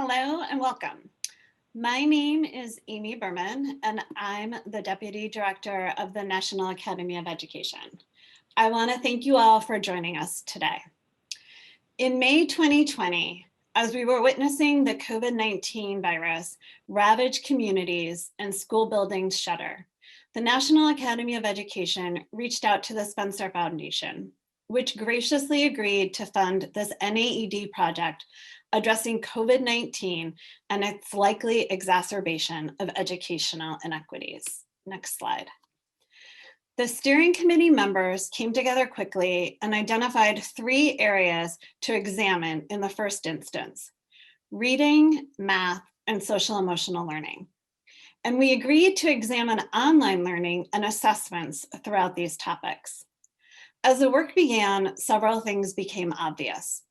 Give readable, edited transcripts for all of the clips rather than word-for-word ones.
Hello and welcome. My name is Amy Berman, and I'm the Deputy Director of the National Academy of Education. I want to thank you all for joining us today. In May 2020, as we were witnessing the COVID-19 virus ravage communities and school buildings shutter, the National Academy of Education reached out to the Spencer Foundation, which graciously agreed to fund this NAEd project addressing COVID-19 and its likely exacerbation of educational inequities. Next slide. The steering committee members came together quickly and identified 3 areas to examine in the first instance: reading, math, and social emotional learning. And we agreed to examine online learning and assessments throughout these topics. As the work began, several things became obvious.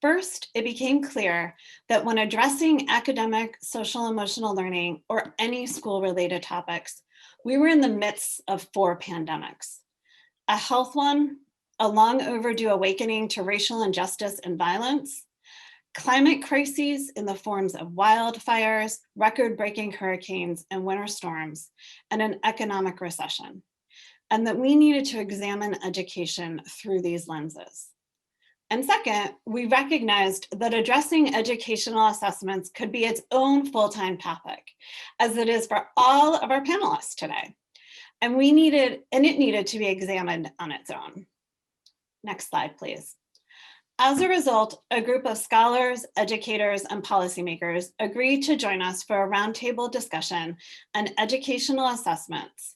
First, it became clear that when addressing academic, social, emotional learning, or any school-related topics, we were in the midst of 4 pandemics: a health one, a long overdue awakening to racial injustice and violence, climate crises in the forms of wildfires, record-breaking hurricanes, and winter storms, and an economic recession, and that we needed to examine education through these lenses. And second, we recognized that addressing educational assessments could be its own full-time topic, as it is for all of our panelists today. And it needed to be examined on its own. Next slide, please. As a result, a group of scholars, educators, and policymakers agreed to join us for a roundtable discussion on educational assessments.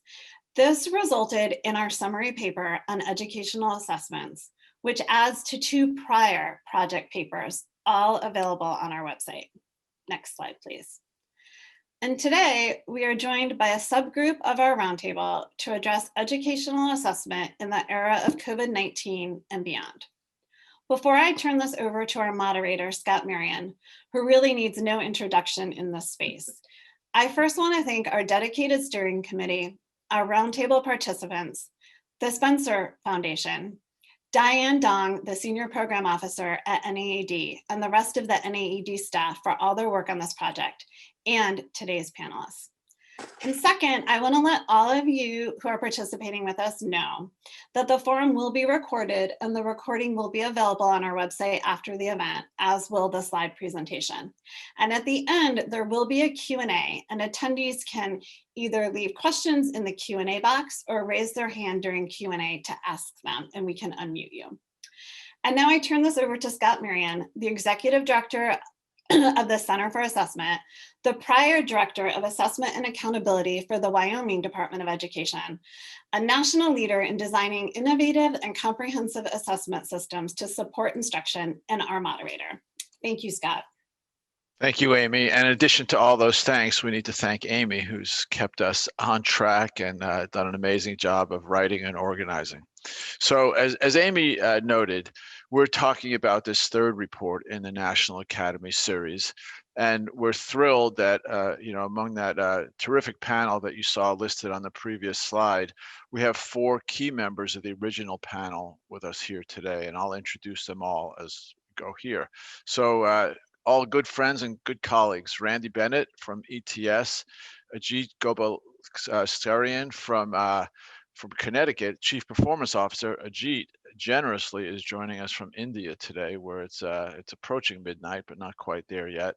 This resulted in our summary paper on educational assessments, which adds to 2 prior project papers, all available on our website. Next slide, please. And today, we are joined by a subgroup of our roundtable to address educational assessment in the era of COVID-19 and beyond. Before I turn this over to our moderator, Scott Marion, who really needs no introduction in this space, I first want to thank our dedicated steering committee, our roundtable participants, the Spencer Foundation, Diane Dong, the Senior Program Officer at NAEd, and the rest of the NAEd staff for all their work on this project, and today's panelists. And second, I want to let all of you who are participating with us know that the forum will be recorded and the recording will be available on our website after the event, as will the slide presentation. And at the end, there will be a Q&A, and attendees can either leave questions in the Q&A box or raise their hand during Q&A to ask them, and we can unmute you. And now I turn this over to Scott Marion, the Executive Director of the Center for Assessment, the prior Director of Assessment and Accountability for the Wyoming Department of Education, a national leader in designing innovative and comprehensive assessment systems to support instruction, and our moderator. Thank you, Scott. Thank you, Amy. And in addition to all those thanks, we need to thank Amy, who's kept us on track and done an amazing job of writing and organizing. So as Amy noted, we're talking about this 3rd report in the National Academy series. And we're thrilled that, among that terrific panel that you saw listed on the previous slide, we have 4 key members of the original panel with us here today. And I'll introduce them all as we go here. So all good friends and good colleagues: Randy Bennett from ETS, Ajit Gopalakrishnan from Connecticut, Chief Performance Officer. Ajit generously is joining us from India today, where it's approaching midnight, but not quite there yet.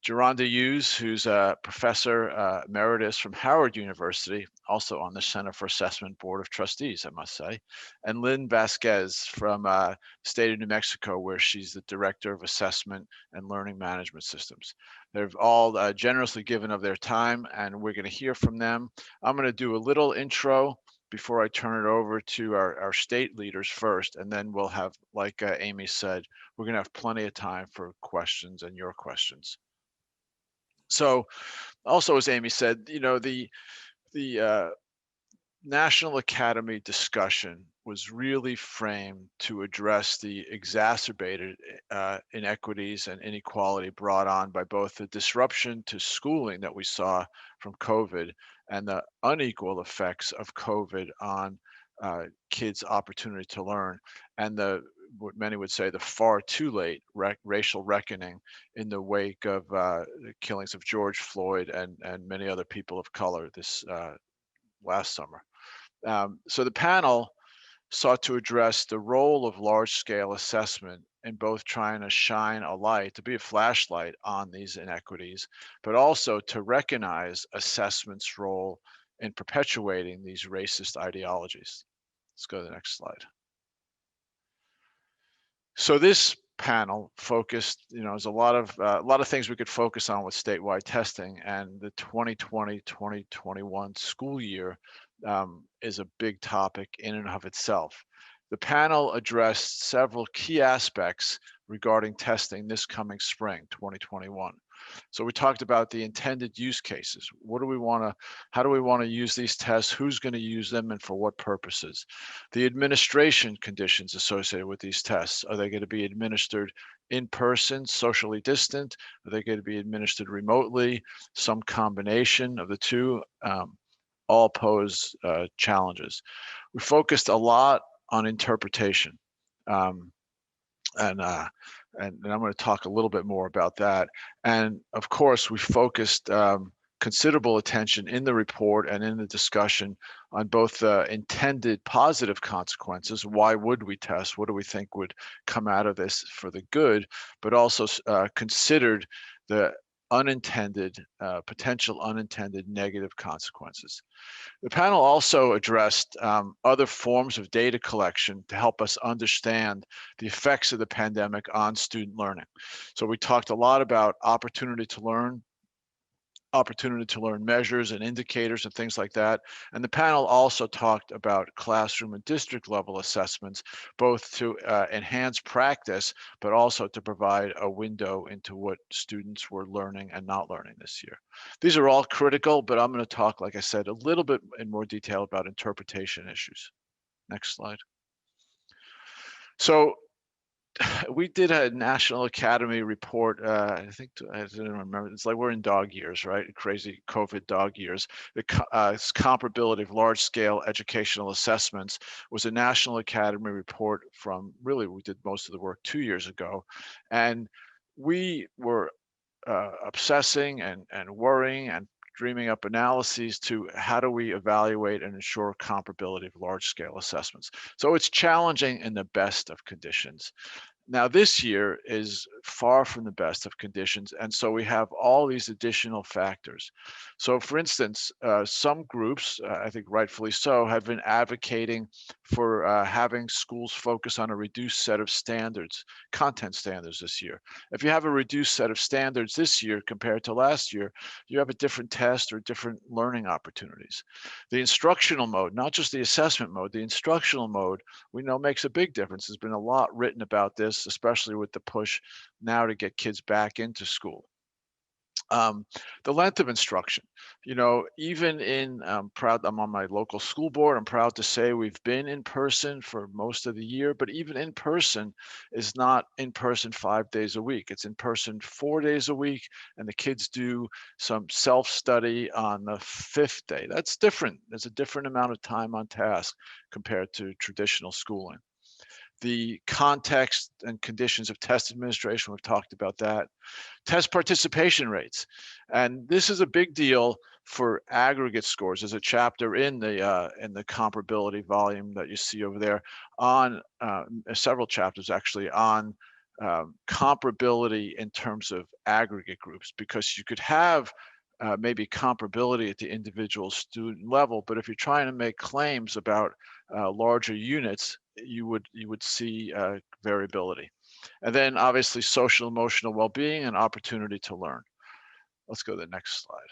Gerunda Hughes, who's a professor emeritus from Howard University, also on the Center for Assessment Board of Trustees, I must say, and Lynn Vasquez from the state of New Mexico, where she's the Director of Assessment and Learning Management Systems. They've all generously given of their time, and we're going to hear from them. I'm going to do a little intro before I turn it over to our state leaders first, and then we'll have, like Amy said, we're going to have plenty of time for questions and your questions. So also, as Amy said, the National Academy discussion was really framed to address the exacerbated inequities and inequality brought on by both the disruption to schooling that we saw from COVID and the unequal effects of COVID on kids' opportunity to learn, and the what many would say the far too late racial reckoning in the wake of the killings of George Floyd and many other people of color this last summer. So the panel sought to address the role of large-scale assessment in both trying to shine a light, to be a flashlight on these inequities, but also to recognize assessment's role in perpetuating these racist ideologies. Let's go to the next slide. So this panel focused, there's a lot of things we could focus on with statewide testing, and the 2020-2021 school year is a big topic in and of itself. The panel addressed several key aspects regarding testing this coming spring, 2021. So we talked about the intended use cases. How do we want to use these tests? Who's going to use them and for what purposes? The administration conditions associated with these tests. Are they going to be administered in person, socially distant? Are they going to be administered remotely? Some combination of the two, all pose challenges. We focused a lot on interpretation. And I'm going to talk a little bit more about that. And of course, we focused considerable attention in the report and in the discussion on both the intended positive consequences. Why would we test? What do we think would come out of this for the good? But also considered the potential unintended negative consequences. The panel also addressed other forms of data collection to help us understand the effects of the pandemic on student learning. So we talked a lot about opportunity to learn measures and indicators and things like that. And the panel also talked about classroom and district level assessments, both to enhance practice, but also to provide a window into what students were learning and not learning this year. These are all critical, but I'm going to talk, like I said, a little bit in more detail about interpretation issues. Next slide. So we did a National Academy report. I didn't remember. It's like we're in dog years, right? Crazy COVID dog years. The comparability of large-scale educational assessments was a National Academy report from we did most of the work 2 years ago, and we were obsessing and worrying and dreaming up analyses to how do we evaluate and ensure comparability of large-scale assessments. So it's challenging in the best of conditions. Now, this year is far from the best of conditions, and so we have all these additional factors. So, for instance, some groups, I think rightfully so, have been advocating for having schools focus on a reduced set of standards, content standards this year. If you have a reduced set of standards this year compared to last year, you have a different test or different learning opportunities. The instructional mode, not just the assessment mode, the instructional mode, we know makes a big difference. There's been a lot written about this, especially with the push now to get kids back into school. The length of instruction, even I'm on my local school board. I'm proud to say we've been in person for most of the year, but even in person is not in person 5 days a week. It's in person 4 days a week, and the kids do some self-study on the 5th day. That's different. There's a different amount of time on task compared to traditional schooling. The context and conditions of test administration, we've talked about that. Test participation rates. And this is a big deal for aggregate scores. There's a chapter in the comparability volume that you see over there on several chapters actually on comparability in terms of aggregate groups, because you could have maybe comparability at the individual student level, but if you're trying to make claims about larger units, you would see variability. And then obviously social emotional well-being and opportunity to learn. Let's go to the next slide.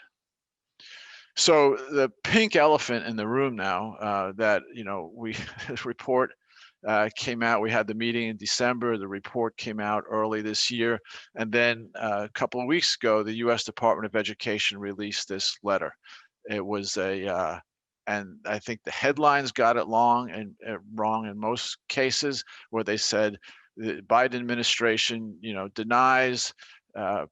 So the pink elephant in the room now that, this report came out. We had the meeting in December. The report came out early this year. And then a couple of weeks ago, the US Department of Education released this letter. It was and I think the headlines got it wrong in most cases, where they said the Biden administration, denies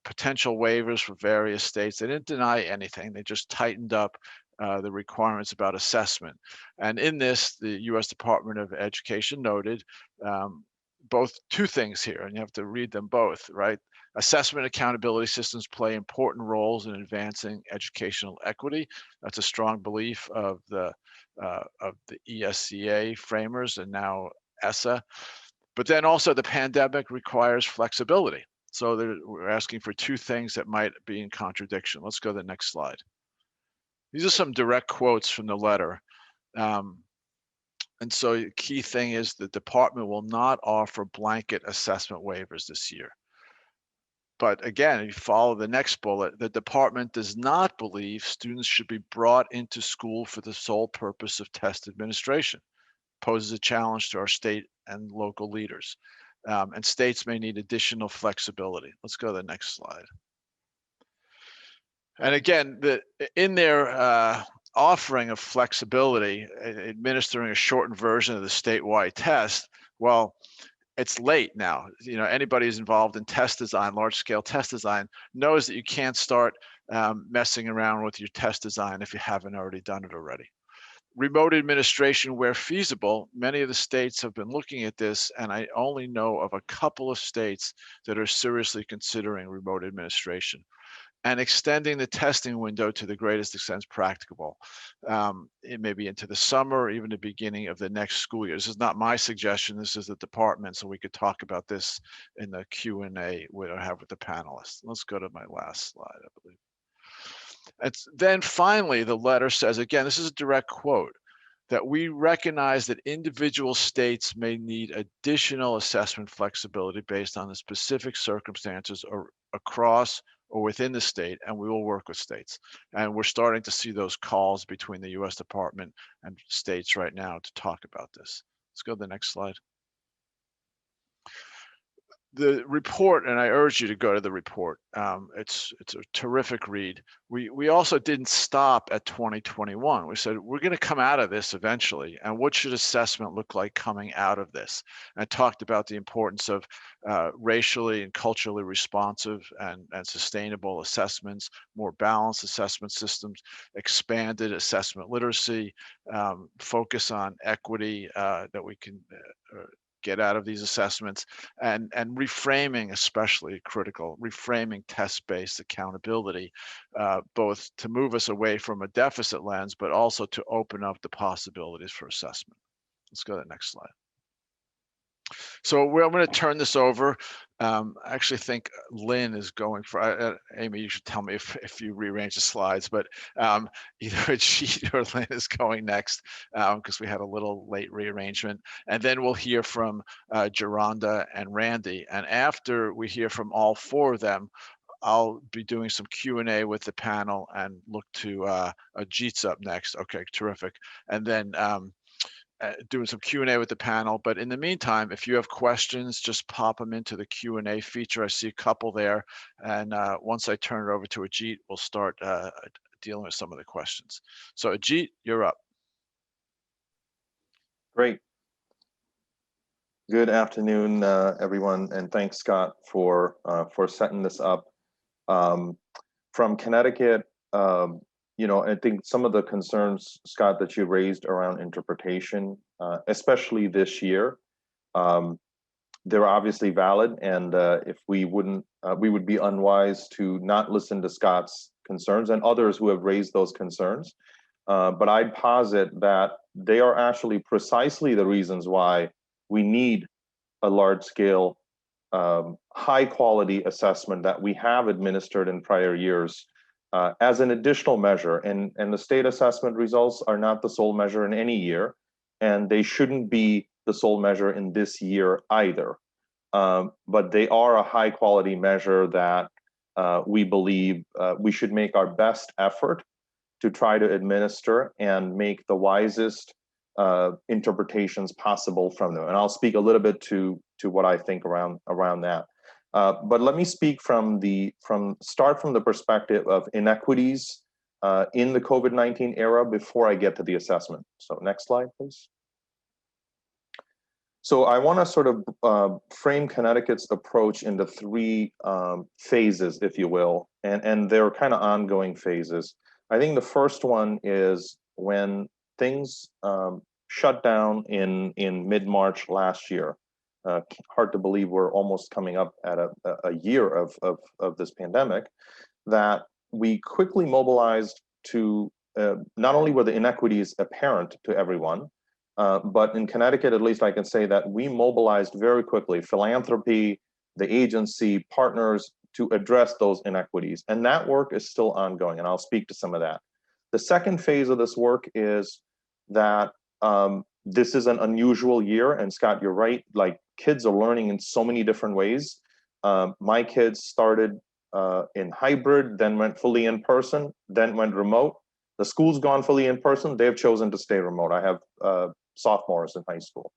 potential waivers for various states. They didn't deny anything. They just tightened up the requirements about assessment. And in this, the US Department of Education noted both two things here, and you have to read them both, right? Assessment accountability systems play important roles in advancing educational equity. That's a strong belief of the ESCA framers and now ESSA. But then also the pandemic requires flexibility. So we're asking for two things that might be in contradiction. Let's go to the next slide. These are some direct quotes from the letter. And so the key thing is the department will not offer blanket assessment waivers this year. But again, if you follow the next bullet, the department does not believe students should be brought into school for the sole purpose of test administration. Poses a challenge to our state and local leaders. And states may need additional flexibility. Let's go to the next slide. And again, in their offering of flexibility, administering a shortened version of the statewide test, well, it's late now. You know, anybody who's involved in test design, large-scale test design, knows that you can't start messing around with your test design if you haven't already done it already. Remote administration where feasible, many of the states have been looking at this, and I only know of a couple of states that are seriously considering remote administration. And extending the testing window to the greatest extent practicable. It may be into the summer or even the beginning of the next school year. This is not my suggestion, this is the department, so we could talk about this in the Q&A we'll have with the panelists. Let's go to my last slide, I believe. Then finally, the letter says, again, this is a direct quote, that we recognize that individual states may need additional assessment flexibility based on the specific circumstances or across or within the state, and we will work with states. And we're starting to see those calls between the U.S. Department and states right now to talk about this. Let's go to the next slide. The report, and I urge you to go to the report. It's a terrific read. We also didn't stop at 2021. We said we're going to come out of this eventually, and what should assessment look like coming out of this? And I talked about the importance of racially and culturally responsive and sustainable assessments, more balanced assessment systems, expanded assessment literacy, focus on equity that we can get out of these assessments, and reframing, especially critical, reframing test-based accountability, both to move us away from a deficit lens, but also to open up the possibilities for assessment. Let's go to the next slide. So I'm going to turn this over. I actually think Lynn is going for, Amy, you should tell me if you rearrange the slides, but either Ajit or Lynn is going next because we had a little late rearrangement. And then we'll hear from Gerunda and Randy. And after we hear from all four of them, I'll be doing some Q&A with the panel and look to Ajit's up next. Okay, terrific. And then doing some Q&A with the panel. But in the meantime, if you have questions, just pop them into the Q&A feature. I see a couple there. And once I turn it over to Ajit, we'll start dealing with some of the questions. So Ajit, you're up. Great. Good afternoon, everyone. And thanks, Scott, for setting this up. From Connecticut, you know, I think some of the concerns, Scott, that you raised around interpretation, especially this year, they're obviously valid. And if we wouldn't, we would be unwise to not listen to Scott's concerns and others who have raised those concerns. But I'd posit that they are actually precisely the reasons why we need a large-scale, high-quality assessment that we have administered in prior years. As an additional measure, and the state assessment results are not the sole measure in any year, and they shouldn't be the sole measure in this year either. But they are a high quality measure that we believe we should make our best effort to try to administer and make the wisest interpretations possible from them. And I'll speak a little bit to what I think around that. But let me speak start from the perspective of inequities in the COVID-19 era before I get to the assessment. So next slide, please. So I want to sort of frame Connecticut's approach into three phases, if you will, and they're kind of ongoing phases. I think the first one is when things shut down in mid-March last year. hard to believe we're almost coming up at a year of this pandemic, that we quickly mobilized to, not only were the inequities apparent to everyone, but in Connecticut, at least I can say that we mobilized very quickly, philanthropy, the agency, partners, to address those inequities. And that work is still ongoing, and I'll speak to some of that. The second phase of this work is that this is an unusual year, and Scott, you're right, like kids are learning in so many different ways. My kids started in hybrid, then went fully in person, then went remote. The school's gone fully in person, they've chosen to stay remote. I have sophomores in high school.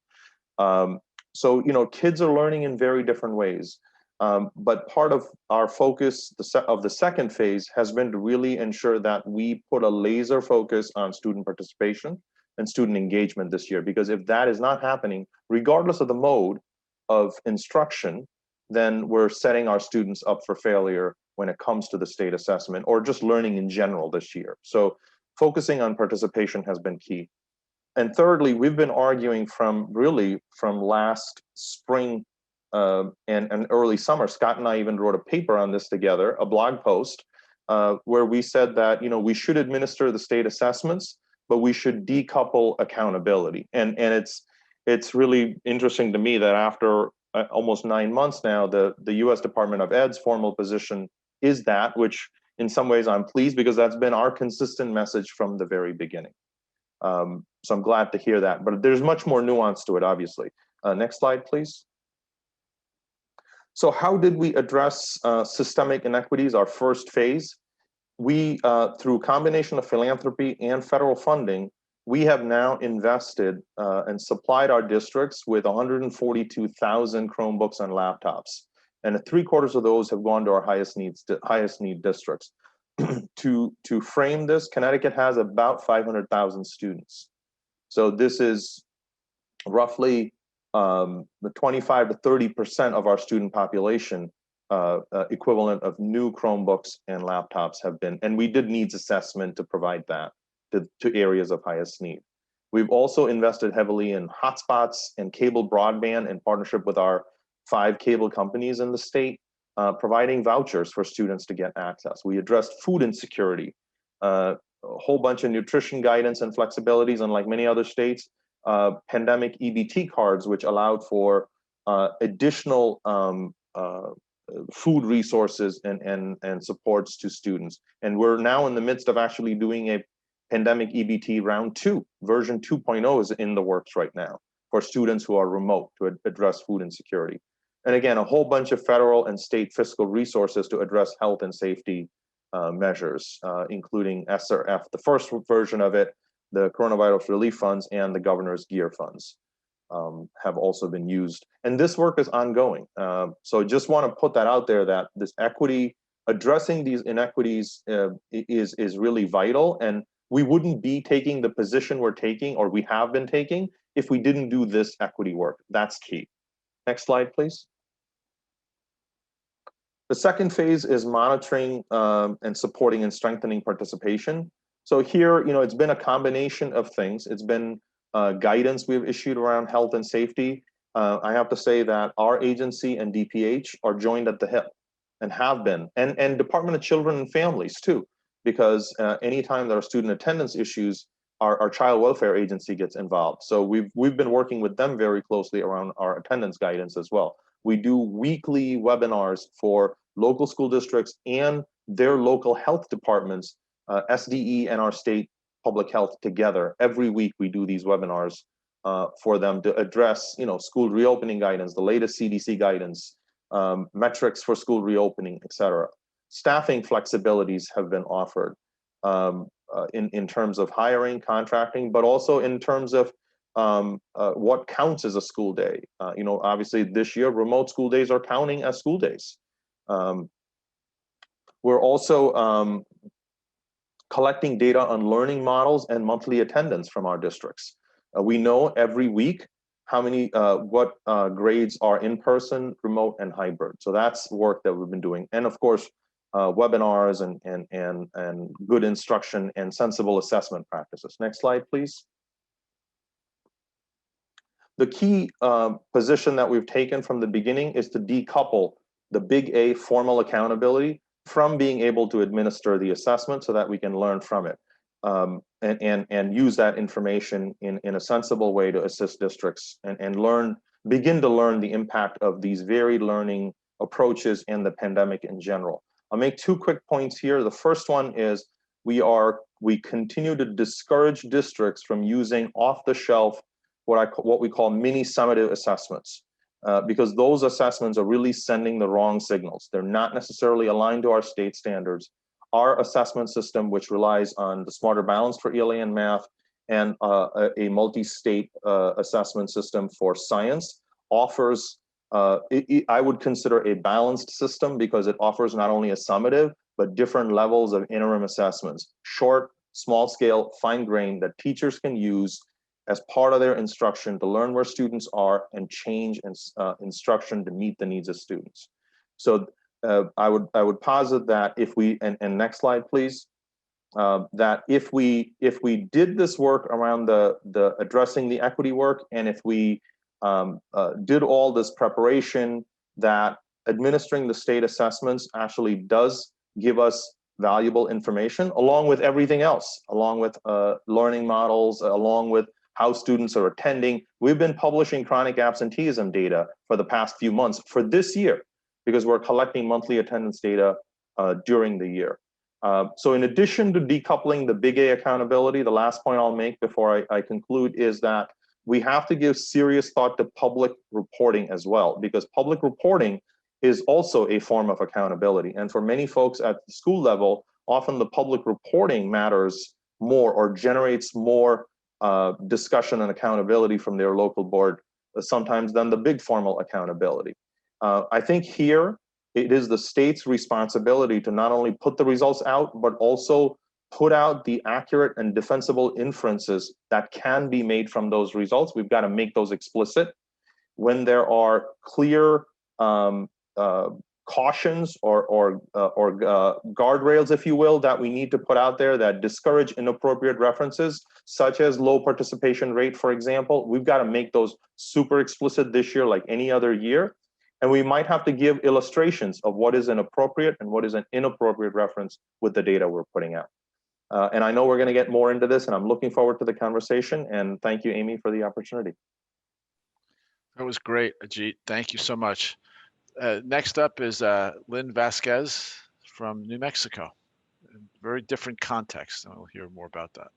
So, you know, kids are learning in very different ways. But part of our focus of the second phase has been to really ensure that we put a laser focus on student participation and student engagement this year, because if that is not happening, regardless of the mode of instruction, then we're setting our students up for failure when it comes to the state assessment or just learning in general this year. So focusing on participation has been key. And thirdly, we've been arguing from last spring and early summer. Scott and I even wrote a paper on this together, a blog post, where we said that, you know, we should administer the state assessments, but we should decouple accountability. And it's really interesting to me that after almost 9 months now, the U.S. Department of Ed's formal position is that, which in some ways I'm pleased, because that's been our consistent message from the very beginning. So I'm glad to hear that, but there's much more nuance to it, obviously. Next slide, please. So how did we address systemic inequities, our first phase? We, through a combination of philanthropy and federal funding, we have now invested and supplied our districts with 142,000 Chromebooks and laptops. And 3/4 of those have gone to our highest need districts. To frame this, Connecticut has about 500,000 students. So this is roughly the 25 to 30% of our student population equivalent of new Chromebooks and laptops have been, and we did needs assessment to provide that to areas of highest need. We've also invested heavily in hotspots and cable broadband in partnership with our 5 cable companies in the state, providing vouchers for students to get access. We addressed food insecurity, a whole bunch of nutrition guidance and flexibilities, unlike many other states, pandemic EBT cards, which allowed for additional food resources and supports to students. And we're now in the midst of actually doing a pandemic EBT round 2. Version 2.0 is in the works right now for students who are remote to address food insecurity. And again, a whole bunch of federal and state fiscal resources to address health and safety measures, including SRF, the first version of it, the coronavirus relief funds, and the governor's gear funds have also been used. And this work is ongoing. So just want to put that out there, that this equity, addressing these inequities is really vital. And we wouldn't be taking the position we're taking, or we have been taking, if we didn't do this equity work. That's key. Next slide, please. The second phase is monitoring and supporting and strengthening participation. So here, you know, it's been a combination of things. It's been guidance we've issued around health and safety. I have to say that our agency and DPH are joined at the hip and have been, and Department of Children and Families too, because anytime there are student attendance issues, our child welfare agency gets involved. So we've been working with them very closely around our attendance guidance as well. We do weekly webinars for local school districts and their local health departments, SDE and our state public health together. Every week we do these webinars for them to address, you know, school reopening guidance, the latest CDC guidance, metrics for school reopening, et cetera. Staffing flexibilities have been offered in terms of hiring, contracting, but also in terms of what counts as a school day. You know, obviously this year, remote school days are counting as school days. We're also collecting data on learning models and monthly attendance from our districts. We know every week how many, what grades are in person, remote, and hybrid. So that's work that we've been doing. And of course, webinars and good instruction and sensible assessment practices. Next slide, please. the key position that we've taken from the beginning is to decouple the big A formal accountability from being able to administer the assessment so that we can learn from it and use that information in a sensible way to assist districts and begin to learn the impact of these varied learning approaches and the pandemic in general. I'll make 2 quick points here. The first one is we continue to discourage districts from using off-the-shelf what we call mini summative assessments, because those assessments are really sending the wrong signals. They're not necessarily aligned to our state standards. Our assessment system, which relies on the Smarter Balance for ELA and math and a multi-state assessment system for science, offers, I would consider a balanced system because it offers not only a summative, but different levels of interim assessments, short, small scale, fine grained, that teachers can use as part of their instruction to learn where students are and change instruction to meet the needs of students. So I would posit that if we, and next slide, please, that if we did this work around the addressing the equity work, and if we did all this preparation, that administering the state assessments actually does give us valuable information along with everything else, along with learning models, along with how students are attending. We've been publishing chronic absenteeism data for the past few months for this year because we're collecting monthly attendance data during the year. So in addition to decoupling the big A accountability, the last point I'll make before I conclude is that we have to give serious thought to public reporting as well, because public reporting is also a form of accountability. And for many folks at the school level, often the public reporting matters more or generates more discussion and accountability from their local board sometimes than the big formal accountability. I think here it is the state's responsibility to not only put the results out, but also put out the accurate and defensible inferences that can be made from those results. We've got to make those explicit. When there are clear cautions or guardrails, if you will, that we need to put out there that discourage inappropriate references, such as low participation rate, for example, we've got to make those super explicit this year like any other year. And we might have to give illustrations of what is an appropriate and what is an inappropriate reference with the data we're putting out. And I know we're going to get more into this, and I'm looking forward to the conversation. And thank you, Amy, for the opportunity. That was great, Ajit. Thank you so much. Next up is Lynn Vasquez from New Mexico. Very different context, and we'll hear more about that.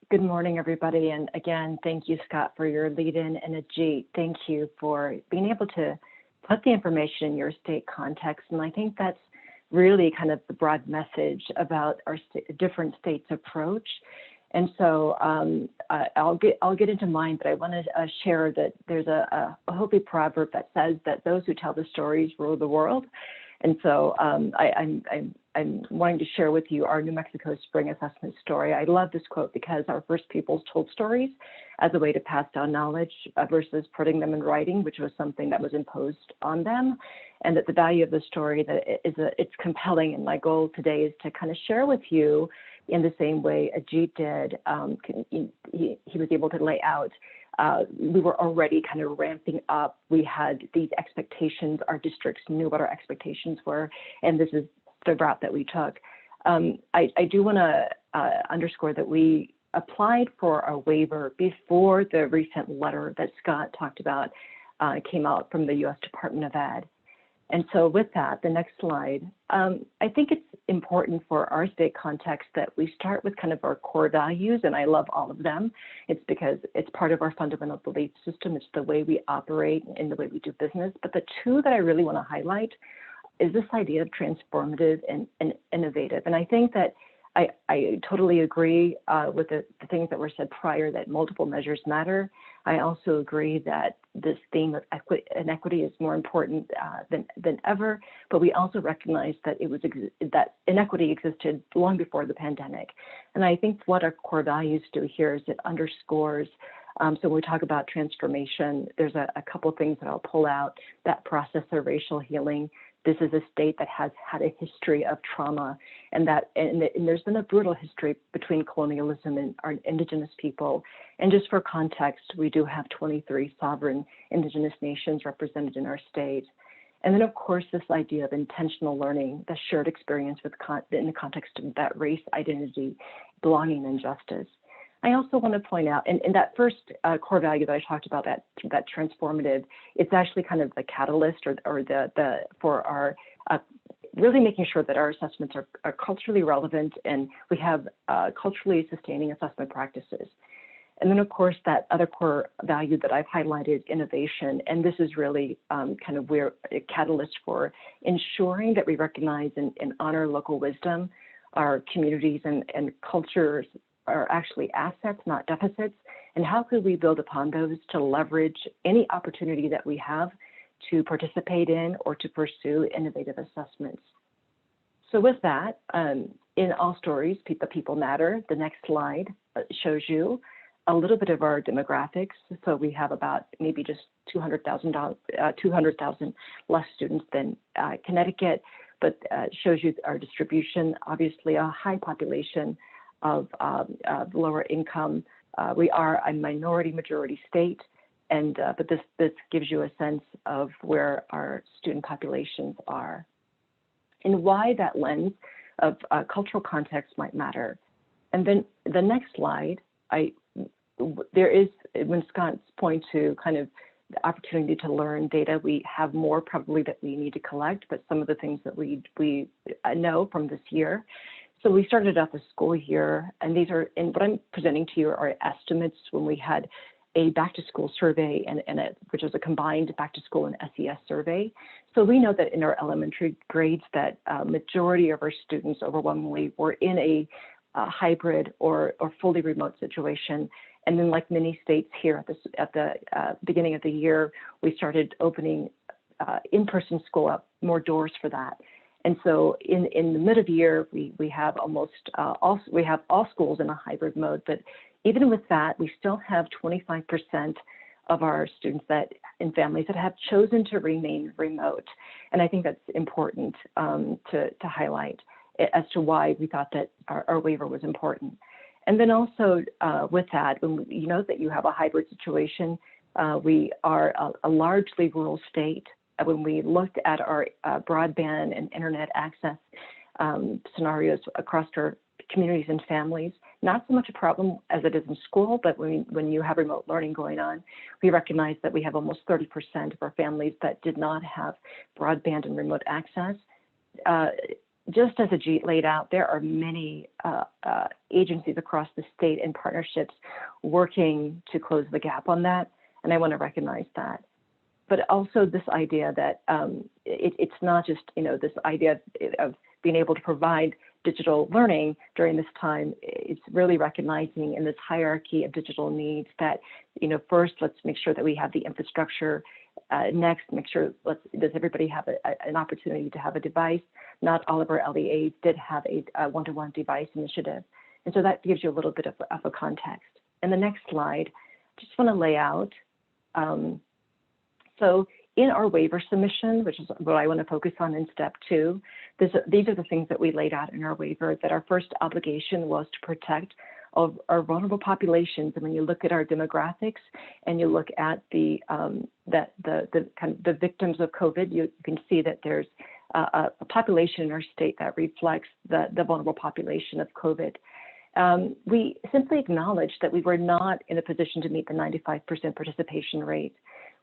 Good morning, everybody. And again, thank you, Scott, for your lead-in, and Ajit, thank you for being able to put the information in your state context. And I think that's really kind of the broad message about our different states' approach. And so I'll get into mine, but I want to share that there's a Hopi proverb that says that those who tell the stories rule the world. And so I'm wanting to share with you our New Mexico spring assessment story. I love this quote because our first peoples told stories as a way to pass down knowledge versus putting them in writing, which was something that was imposed on them. And that the value of the story, that it's compelling. And my goal today is to kind of share with you in the same way Ajit did. He was able to lay out. We were already kind of ramping up. We had these expectations. Our districts knew what our expectations were, and this is the route that we took. I do want to underscore that we applied for a waiver before the recent letter that Scott talked about came out from the U.S. Department of Ed. And so with that, the next slide, I think it's important for our state context that we start with kind of our core values, and I love all of them. It's because it's part of our fundamental belief system. It's the way we operate and the way we do business. But the two that I really want to highlight is this idea of transformative and innovative. And I think that I totally agree with the things that were said prior, that multiple measures matter. I also agree that this theme of inequity is more important than ever, but we also recognize that that inequity existed long before the pandemic. And I think what our core values do here is it underscores So when we talk about transformation, there's a couple things that I'll pull out. That process of racial healing. This is a state that has had a history of trauma, and there's been a brutal history between colonialism and our indigenous people. And just for context, we do have 23 sovereign indigenous nations represented in our state. And then, of course, this idea of intentional learning, the shared experience in the context of that race, identity, belonging, and justice. I also want to point out, in that first core value that I talked about, that transformative, it's actually kind of the catalyst or for our really making sure that our assessments are culturally relevant and we have culturally sustaining assessment practices. And then, of course, that other core value that I've highlighted, innovation, and this is really kind of where a catalyst for ensuring that we recognize and honor local wisdom. Our communities and cultures are actually assets, not deficits, and how could we build upon those to leverage any opportunity that we have to participate in or to pursue innovative assessments. So with that, in all stories, the people matter. The next slide shows you a little bit of our demographics. So we have about maybe just 200,000 less students than Connecticut, but shows you our distribution. Obviously, a high population of lower income. We are a minority majority state, and but this gives you a sense of where our student populations are and why that lens of cultural context might matter. And then the next slide, there is, when Scott's point to kind of the opportunity to learn data, we have more probably that we need to collect, but some of the things that we know from this year. So we started out the school year, and these are, and what I'm presenting to you are estimates when we had a back to school survey which was a combined back to school and SES survey. So we know that in our elementary grades that majority of our students overwhelmingly were in a hybrid or fully remote situation. And then, like many states here at the beginning of the year, we started opening in-person school up, more doors for that. And so in the mid of the year, we have almost all schools in a hybrid mode. But even with that, we still have 25% of our students in families that have chosen to remain remote. And I think that's important to highlight as to why we thought that our waiver was important. And then also with that, when you know that you have a hybrid situation, we are a largely rural state. When we looked at our broadband and internet access scenarios across our communities and families, not so much a problem as it is in school, but when you have remote learning going on, we recognize that we have almost 30% of our families that did not have broadband and remote access. Just as Ajit laid out, there are many agencies across the state and partnerships working to close the gap on that, and I want to recognize that. But also this idea that it's not just, this idea of being able to provide digital learning during this time. It's really recognizing in this hierarchy of digital needs that, first, let's make sure that we have the infrastructure. Next, make sure, does everybody have an opportunity to have a device? Not all of our LEAs did have a one-to-one device initiative. And so that gives you a little bit of a context. And the next slide, I just want to lay out. So in our waiver submission, which is what I want to focus on in step 2, these are the things that we laid out in our waiver, that our first obligation was to protect our vulnerable populations. And when you look at our demographics and you look at the victims of COVID, you can see that there's a population in our state that reflects the vulnerable population of COVID. We simply acknowledged that we were not in a position to meet the 95% participation rate.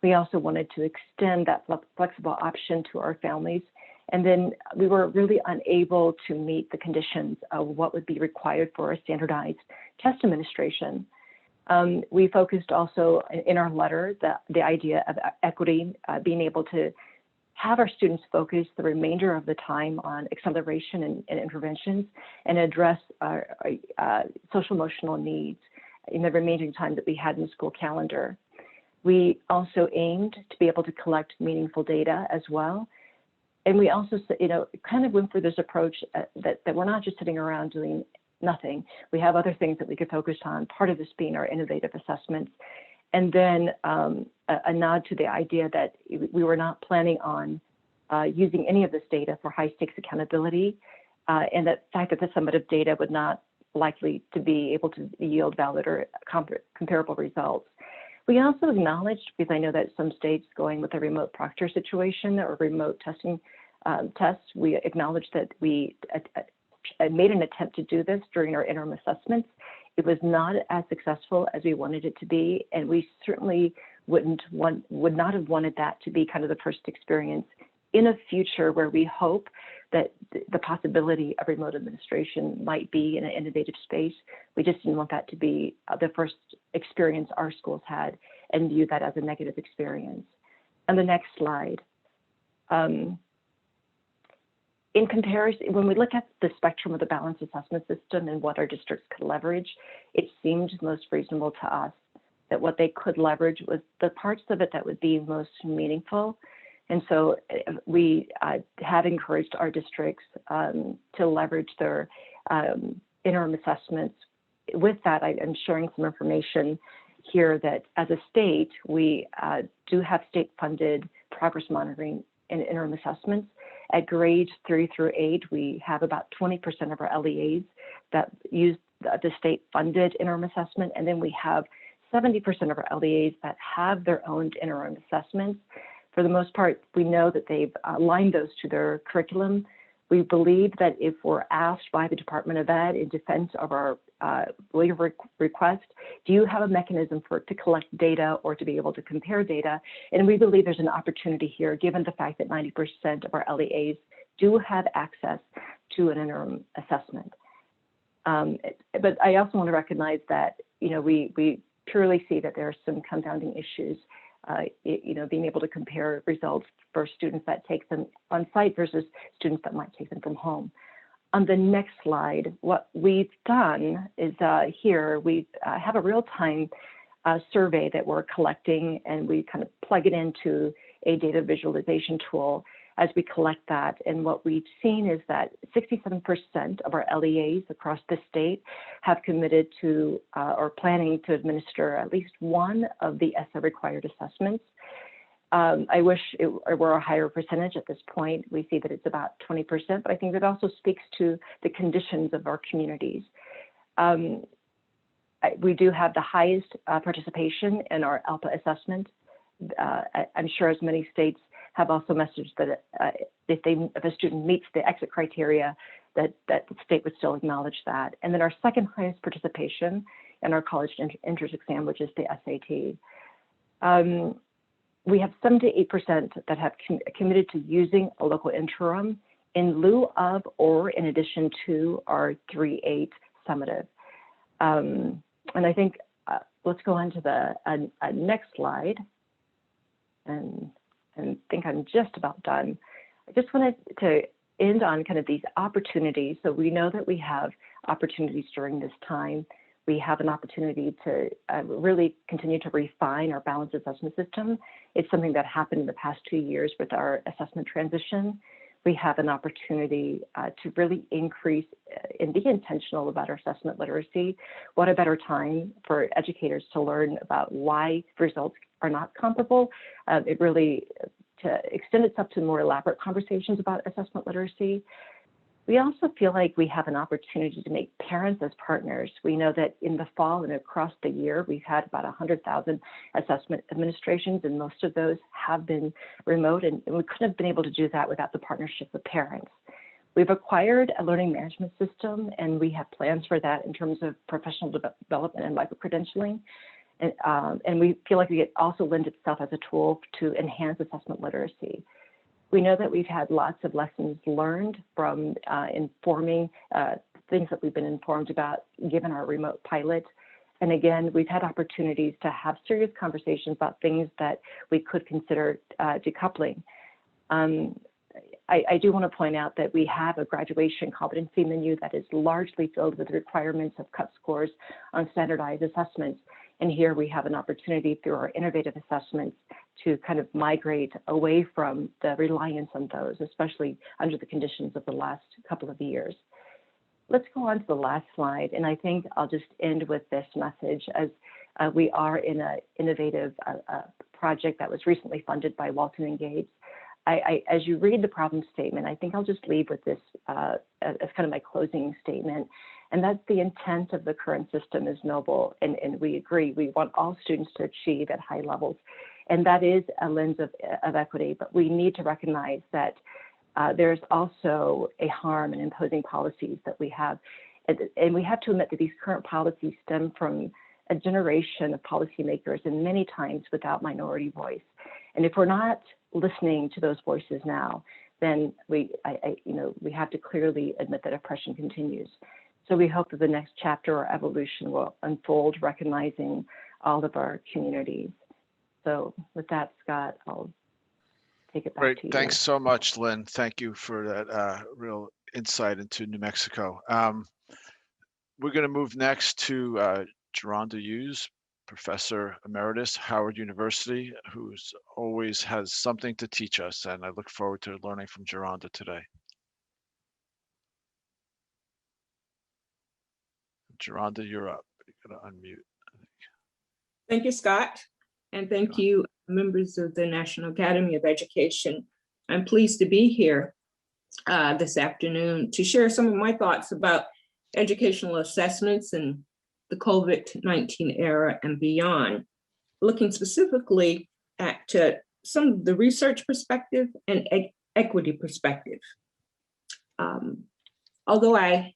We also wanted to extend that flexible option to our families. And then we were really unable to meet the conditions of what would be required for a standardized test administration. We focused also in our letter the idea of equity, being able to have our students focus the remainder of the time on acceleration and interventions and address our social emotional needs in the remaining time that we had in the school calendar. We also aimed to be able to collect meaningful data as well. And we also, kind of went for this approach that we're not just sitting around doing nothing. We have other things that we could focus on, part of this being our innovative assessments. And then a nod to the idea that we were not planning on using any of this data for high stakes accountability, and the fact that the summative data would not likely to be able to yield valid or comparable results. We also acknowledged, because I know that some states going with a remote proctor situation or remote testing tests, we acknowledged that we made an attempt to do this during our interim assessments. It was not as successful as we wanted it to be, and we certainly would not have wanted that to be kind of the first experience in a future where we hope that the possibility of remote administration might be in an innovative space. We just didn't want that to be the first experience our schools had and view that as a negative experience. On the next slide. In comparison, when we look at the spectrum of the balanced assessment system and what our districts could leverage, it seemed most reasonable to us that what they could leverage was the parts of it that would be most meaningful. And so we have encouraged our districts to leverage their interim assessments. With that, I'm sharing some information here that as a state, we do have state-funded progress monitoring and interim assessments. At grades 3 through 8, we have about 20% of our LEAs that use the state-funded interim assessment, and then we have 70% of our LEAs that have their own interim assessments. For the most part, we know that they've aligned those to their curriculum. We believe that if we're asked by the Department of Ed in defense of our waiver request, do you have a mechanism to collect data or to be able to compare data? And we believe there's an opportunity here, given the fact that 90% of our LEAs do have access to an interim assessment. But I also want to recognize that, we purely see that there are some confounding issues, being able to compare results for students that take them on site versus students that might take them from home. On the next slide, what we've done is here we have a real-time survey that we're collecting, and we kind of plug it into a data visualization tool as we collect that. And what we've seen is that 67% of our LEAs across the state have committed to or planning to administer at least one of the ESSA required assessments. I wish it were a higher percentage at this point. We see that it's about 20%, but I think that also speaks to the conditions of our communities. We do have the highest participation in our ALPA assessment. I'm sure as many states have also messaged that if a student meets the exit criteria, that the state would still acknowledge that. And then our second highest participation in our college entrance exam, which is the SAT. We have 78% that have committed to using a local interim in lieu of or in addition to our 3-8 summative. And I think, let's go on to the next slide. And think I'm just about done. I just wanted to end on kind of these opportunities. So we know that we have opportunities during this time. We have an opportunity to really continue to refine our balanced assessment system. It's something that happened in the past 2 years with our assessment transition. We have an opportunity to really increase and be intentional about our assessment literacy. What a better time for educators to learn about why results are not comparable. It really to extend itself to more elaborate conversations about assessment literacy. We also feel like we have an opportunity to make parents as partners. We know that in the fall and across the year, we've had about 100,000 assessment administrations, and most of those have been remote, and we couldn't have been able to do that without the partnership of parents. We've acquired a learning management system, and we have plans for that in terms of professional development and micro-credentialing. And we feel like it also lends itself as a tool to enhance assessment literacy. We know that we've had lots of lessons learned from informing things that we've been informed about given our remote pilot. And again, we've had opportunities to have serious conversations about things that we could consider decoupling. I do want to point out that we have a graduation competency menu that is largely filled with requirements of cut scores on standardized assessments. And here we have an opportunity through our innovative assessments to kind of migrate away from the reliance on those, especially under the conditions of the last couple of years. Let's go on to the last slide. And I think I'll just end with this message. As We are in an innovative project that was recently funded by Walton and Gates. As you read the problem statement, I think I'll just leave with this as kind of my closing statement, and that's the intent of the current system is noble, and we agree. We want all students to achieve at high levels, and that is a lens of equity, but we need to recognize that there's also a harm in imposing policies that we have, and we have to admit that these current policies stem from a generation of policymakers, and many times without minority voice. And if we're not listening to those voices now, then we have to clearly admit that oppression continues. So we hope that the next chapter or evolution will unfold, recognizing all of our communities. So with that, Scott, I'll take it back Great. to you. Thanks so much, Lynn. Thank you for that real insight into New Mexico. We're going to move next to Gerunda Hughes, Professor Emeritus, Howard University, who's always has something to teach us, and I look forward to learning from Gerunda today. Gerunda, you're up. You gotta unmute. Thank you, Scott, and thank you, members of the National Academy of Education. I'm pleased to be here this afternoon to share some of my thoughts about educational assessments and the COVID-19 era and beyond, looking specifically at some of the research perspective and equity perspective. Although I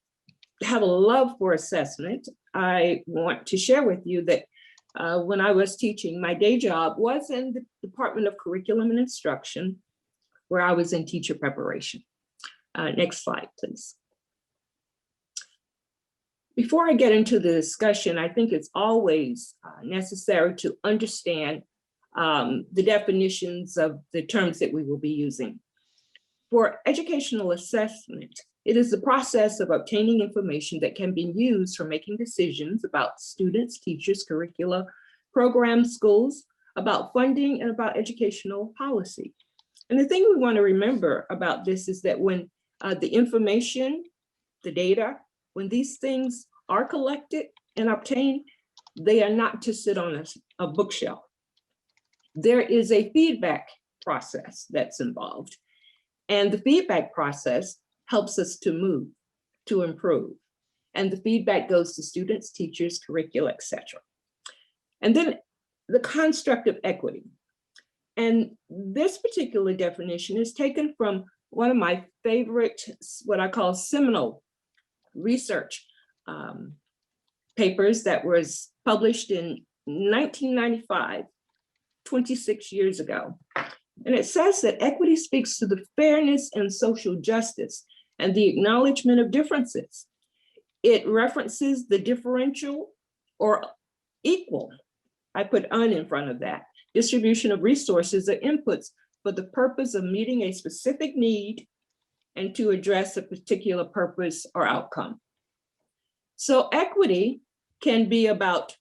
have a love for assessment, I want to share with you that when I was teaching, my day job was in the Department of Curriculum and Instruction, where I was in teacher preparation. Next slide, please. Before I get into the discussion, I think it's always necessary to understand the definitions of the terms that we will be using. For educational assessment, it is the process of obtaining information that can be used for making decisions about students, teachers, curricula, programs, schools, about funding, and about educational policy. And the thing we want to remember about this is that when the information, the data, when these things are collected and obtained, they are not to sit on a bookshelf. There is a feedback process that's involved. And the feedback process helps us to move, to improve. And the feedback goes to students, teachers, curricula, etc. And then the construct of equity. And this particular definition is taken from one of my favorite, what I call seminal research papers that was published in 1995, 26 years ago. And it says that equity speaks to the fairness and social justice and the acknowledgement of differences. It references the differential or equal, I put "un" in front of that, distribution of resources or inputs for the purpose of meeting a specific need and to address a particular purpose or outcome. So equity can be about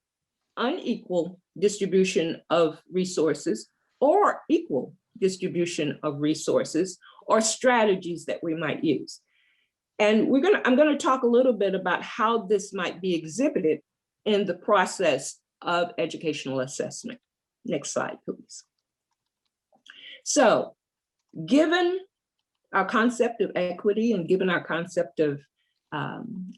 unequal distribution of resources or equal distribution of resources or strategies that we might use. And I'm going to talk a little bit about how this might be exhibited in the process of educational assessment. Next slide, please. So, given our concept of equity and given our concept of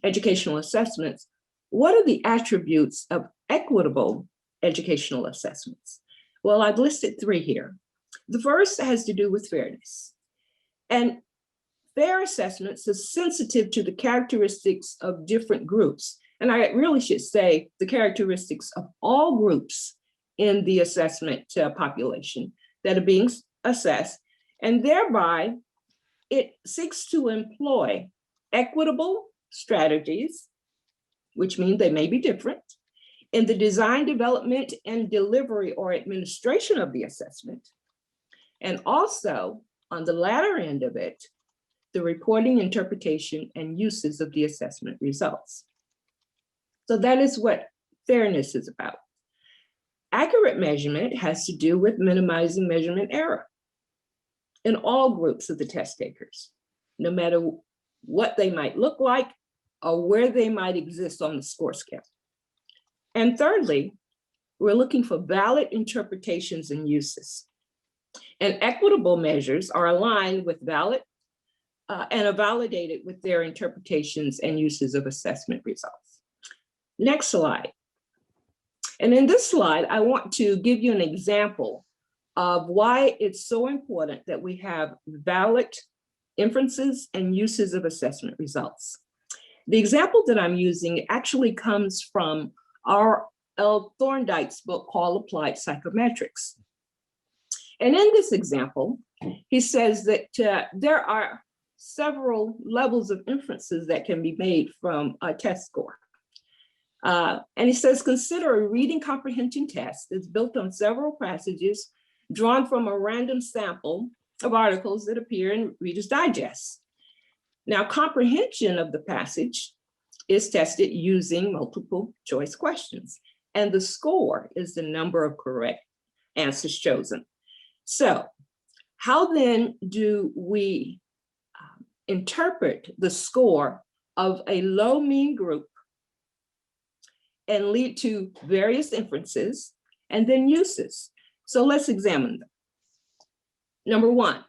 educational assessments, what are the attributes of equitable educational assessments? Well, I've listed 3 here. The first has to do with fairness. And fair assessments are sensitive to the characteristics of different groups. And I really should say the characteristics of all groups in the assessment population that are being assessed. And thereby, it seeks to employ equitable strategies, which means they may be different, in the design, development, and delivery or administration of the assessment. And also, on the latter end of it, the reporting, interpretation, and uses of the assessment results. So that is what fairness is about. Accurate measurement has to do with minimizing measurement error in all groups of the test takers, no matter what they might look like or where they might exist on the score scale. And thirdly, we're looking for valid interpretations and uses. And equitable measures are aligned with valid and are validated with their interpretations and uses of assessment results. Next slide. And in this slide, I want to give you an example of why it's so important that we have valid inferences and uses of assessment results. The example that I'm using actually comes from our L. Thorndike's book called Applied Psychometrics. And in this example, he says that there are several levels of inferences that can be made from a test score. And he says, consider a reading comprehension test that's built on several passages drawn from a random sample of articles that appear in Reader's Digest. Now, comprehension of the passage is tested using multiple choice questions, and the score is the number of correct answers chosen. So how then do we interpret the score of a low mean group and lead to various inferences and then uses? So let's examine them. Number one,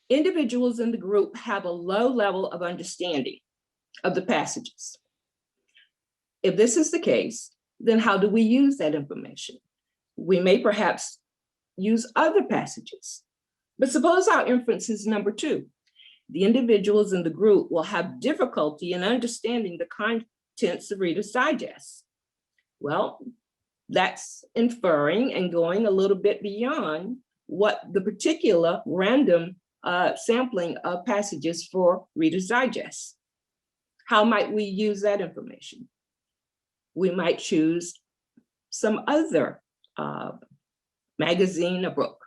individuals in the group have a low level of understanding of the passages. If this is the case, then how do we use that information? We may perhaps use other passages. But suppose our inference is number two. The individuals in the group will have difficulty in understanding the contents of Reader's Digest. Well, that's inferring and going a little bit beyond what the particular random sampling of passages for Reader's Digest. How might we use that information? We might choose some other magazine or book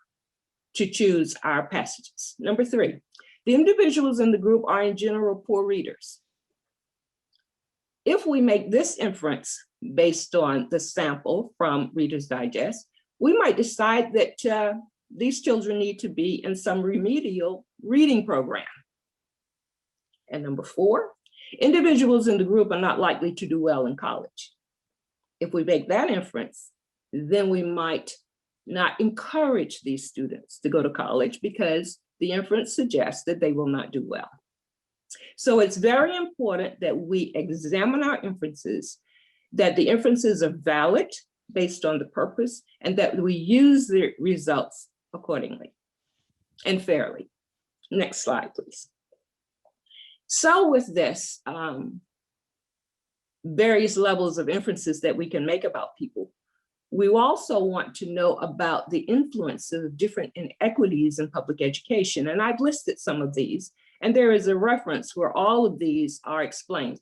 to choose our passages. Number three, the individuals in the group are in general poor readers. If we make this inference based on the sample from Reader's Digest, we might decide that these children need to be in some remedial reading program. And number four, individuals in the group are not likely to do well in college. If we make that inference, then we might not encourage these students to go to college because the inference suggests that they will not do well. So it's very important that we examine our inferences, that the inferences are valid based on the purpose, and that we use the results accordingly and fairly. Next slide, please. So with this, various levels of inferences that we can make about people, we also want to know about the influence of different inequities in public education. And I've listed some of these, and there is a reference where all of these are explained.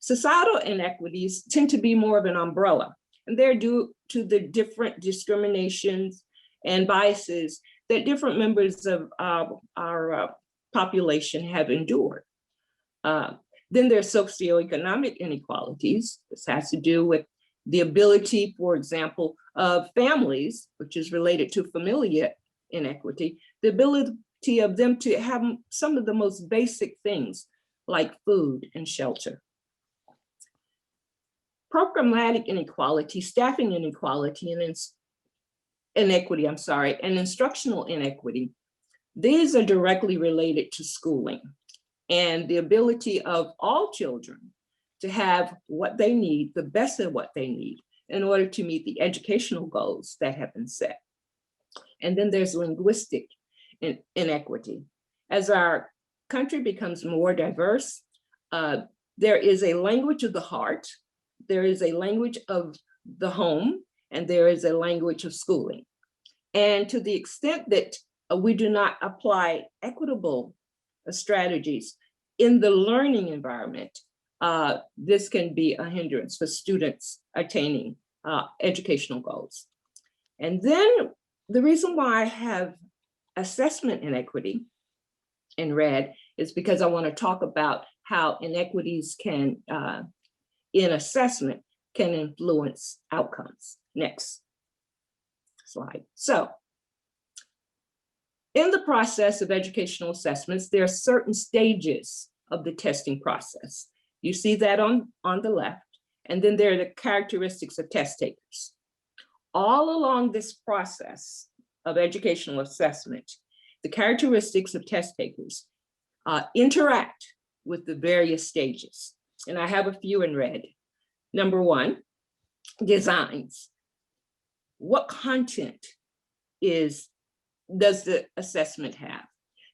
Societal inequities tend to be more of an umbrella, and they're due to the different discriminations and biases that different members of our population have endured. Then there's socioeconomic inequalities. This has to do with the ability, for example, of families, which is related to familial inequity, the ability of them to have some of the most basic things like food and shelter. Programmatic inequality, staffing inequality, and instructional inequity, these are directly related to schooling and the ability of all children to have what they need, the best of what they need, in order to meet the educational goals that have been set. And then there's linguistic inequity. As our country becomes more diverse, there is a language of the heart, there is a language of the home, and there is a language of schooling. And to the extent that we do not apply equitable strategies in the learning environment, this can be a hindrance for students attaining educational goals. And then the reason why I have assessment inequity in red is because I want to talk about how inequities can, in assessment, can influence outcomes. Next slide. So, in the process of educational assessments, there are certain stages of the testing process. You see that on the left, and then there are the characteristics of test takers. all along this process of educational assessment, the characteristics of test takers interact with the various stages. And I have a few in red. Number one, designs. What content does the assessment have?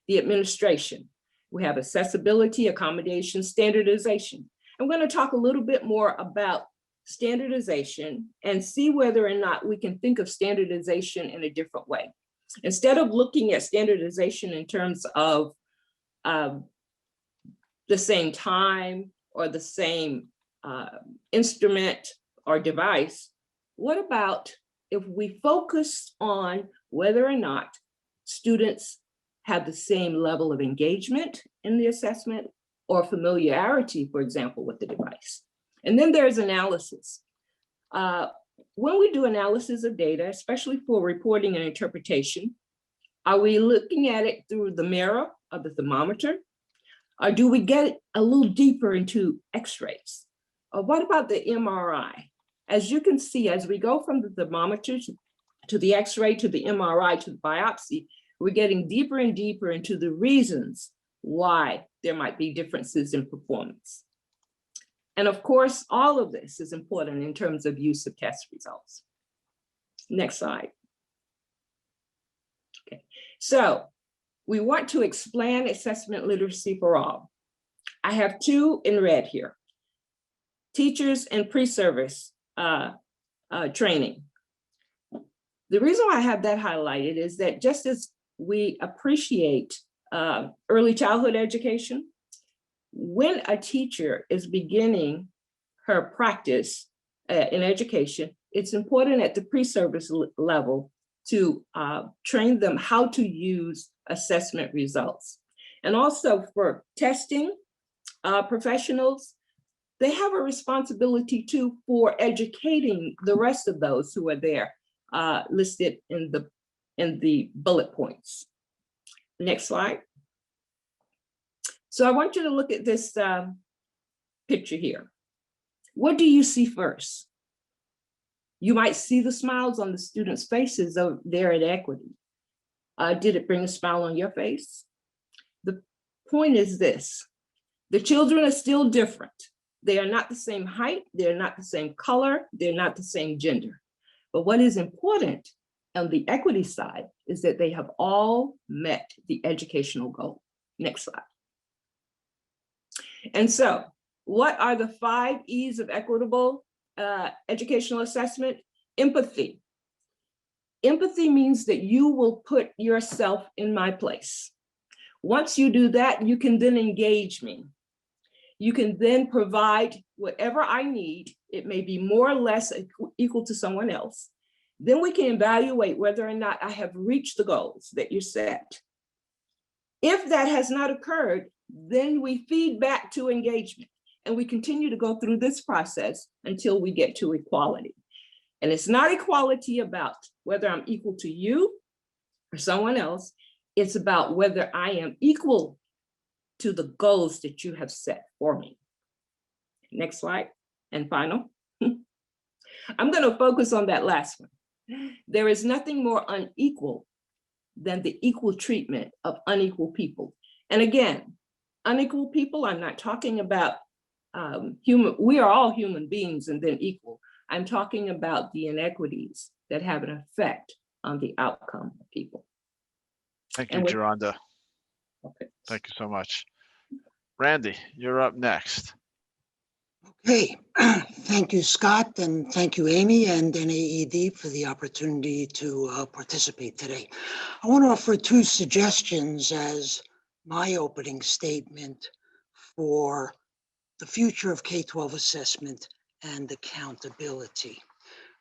The administration. We have accessibility, accommodation, standardization. I'm going to talk a little bit more about standardization and see whether or not we can think of standardization in a different way. Instead of looking at standardization in terms of the same time or the same instrument or device, what about if we focus on whether or not students have the same level of engagement in the assessment or familiarity, for example, with the device? And then there's analysis. When we do analysis of data, especially for reporting and interpretation, are we looking at it through the mirror of the thermometer? Or do we get a little deeper into x-rays? Or what about the MRI? As you can see, as we go from the thermometer to the x-ray, to the MRI, to the biopsy, we're getting deeper and deeper into the reasons why there might be differences in performance. And of course, all of this is important in terms of use of test results. Next slide. Okay, so we want to explain assessment literacy for all. I have two in red here. Teachers and pre-service training. The reason why I have that highlighted is that just as we appreciate early childhood education, when a teacher is beginning her practice in education, it's important at the pre-service level to train them how to use assessment results. And also for testing professionals, they have a responsibility too for educating the rest of those who are there listed in the bullet points. Next slide. So I want you to look at this picture here. What do you see first? You might see the smiles on the students' faces there at Equity. Did it bring a smile on your face? The point is this: the children are still different. They are not the same height, they're not the same color, they're not the same gender. But what is important on the equity side is that they have all met the educational goal. Next slide. And so, what are the 5 E's of equitable educational assessment? Empathy. Empathy means that you will put yourself in my place. Once you do that, you can then engage me. You can then provide whatever I need. It may be more or less equal to someone else. Then we can evaluate whether or not I have reached the goals that you set. If that has not occurred, then we feed back to engagement, and we continue to go through this process until we get to equality. And it's not equality about whether I'm equal to you or someone else. It's about whether I am equal to the goals that you have set for me. Next slide, and final. I'm going to focus on that last one. There is nothing more unequal than the equal treatment of unequal people. And again, unequal people, I'm not talking about we are all human beings and then equal. I'm talking about the inequities that have an effect on the outcome of people. Thank you, Gerunda. Okay. Thank you so much. Randy, you're up next. Okay, thank you, Scott, and thank you, Amy and NAEd for the opportunity to participate today. I want to offer 2 suggestions as my opening statement for the future of K-12 assessment and accountability.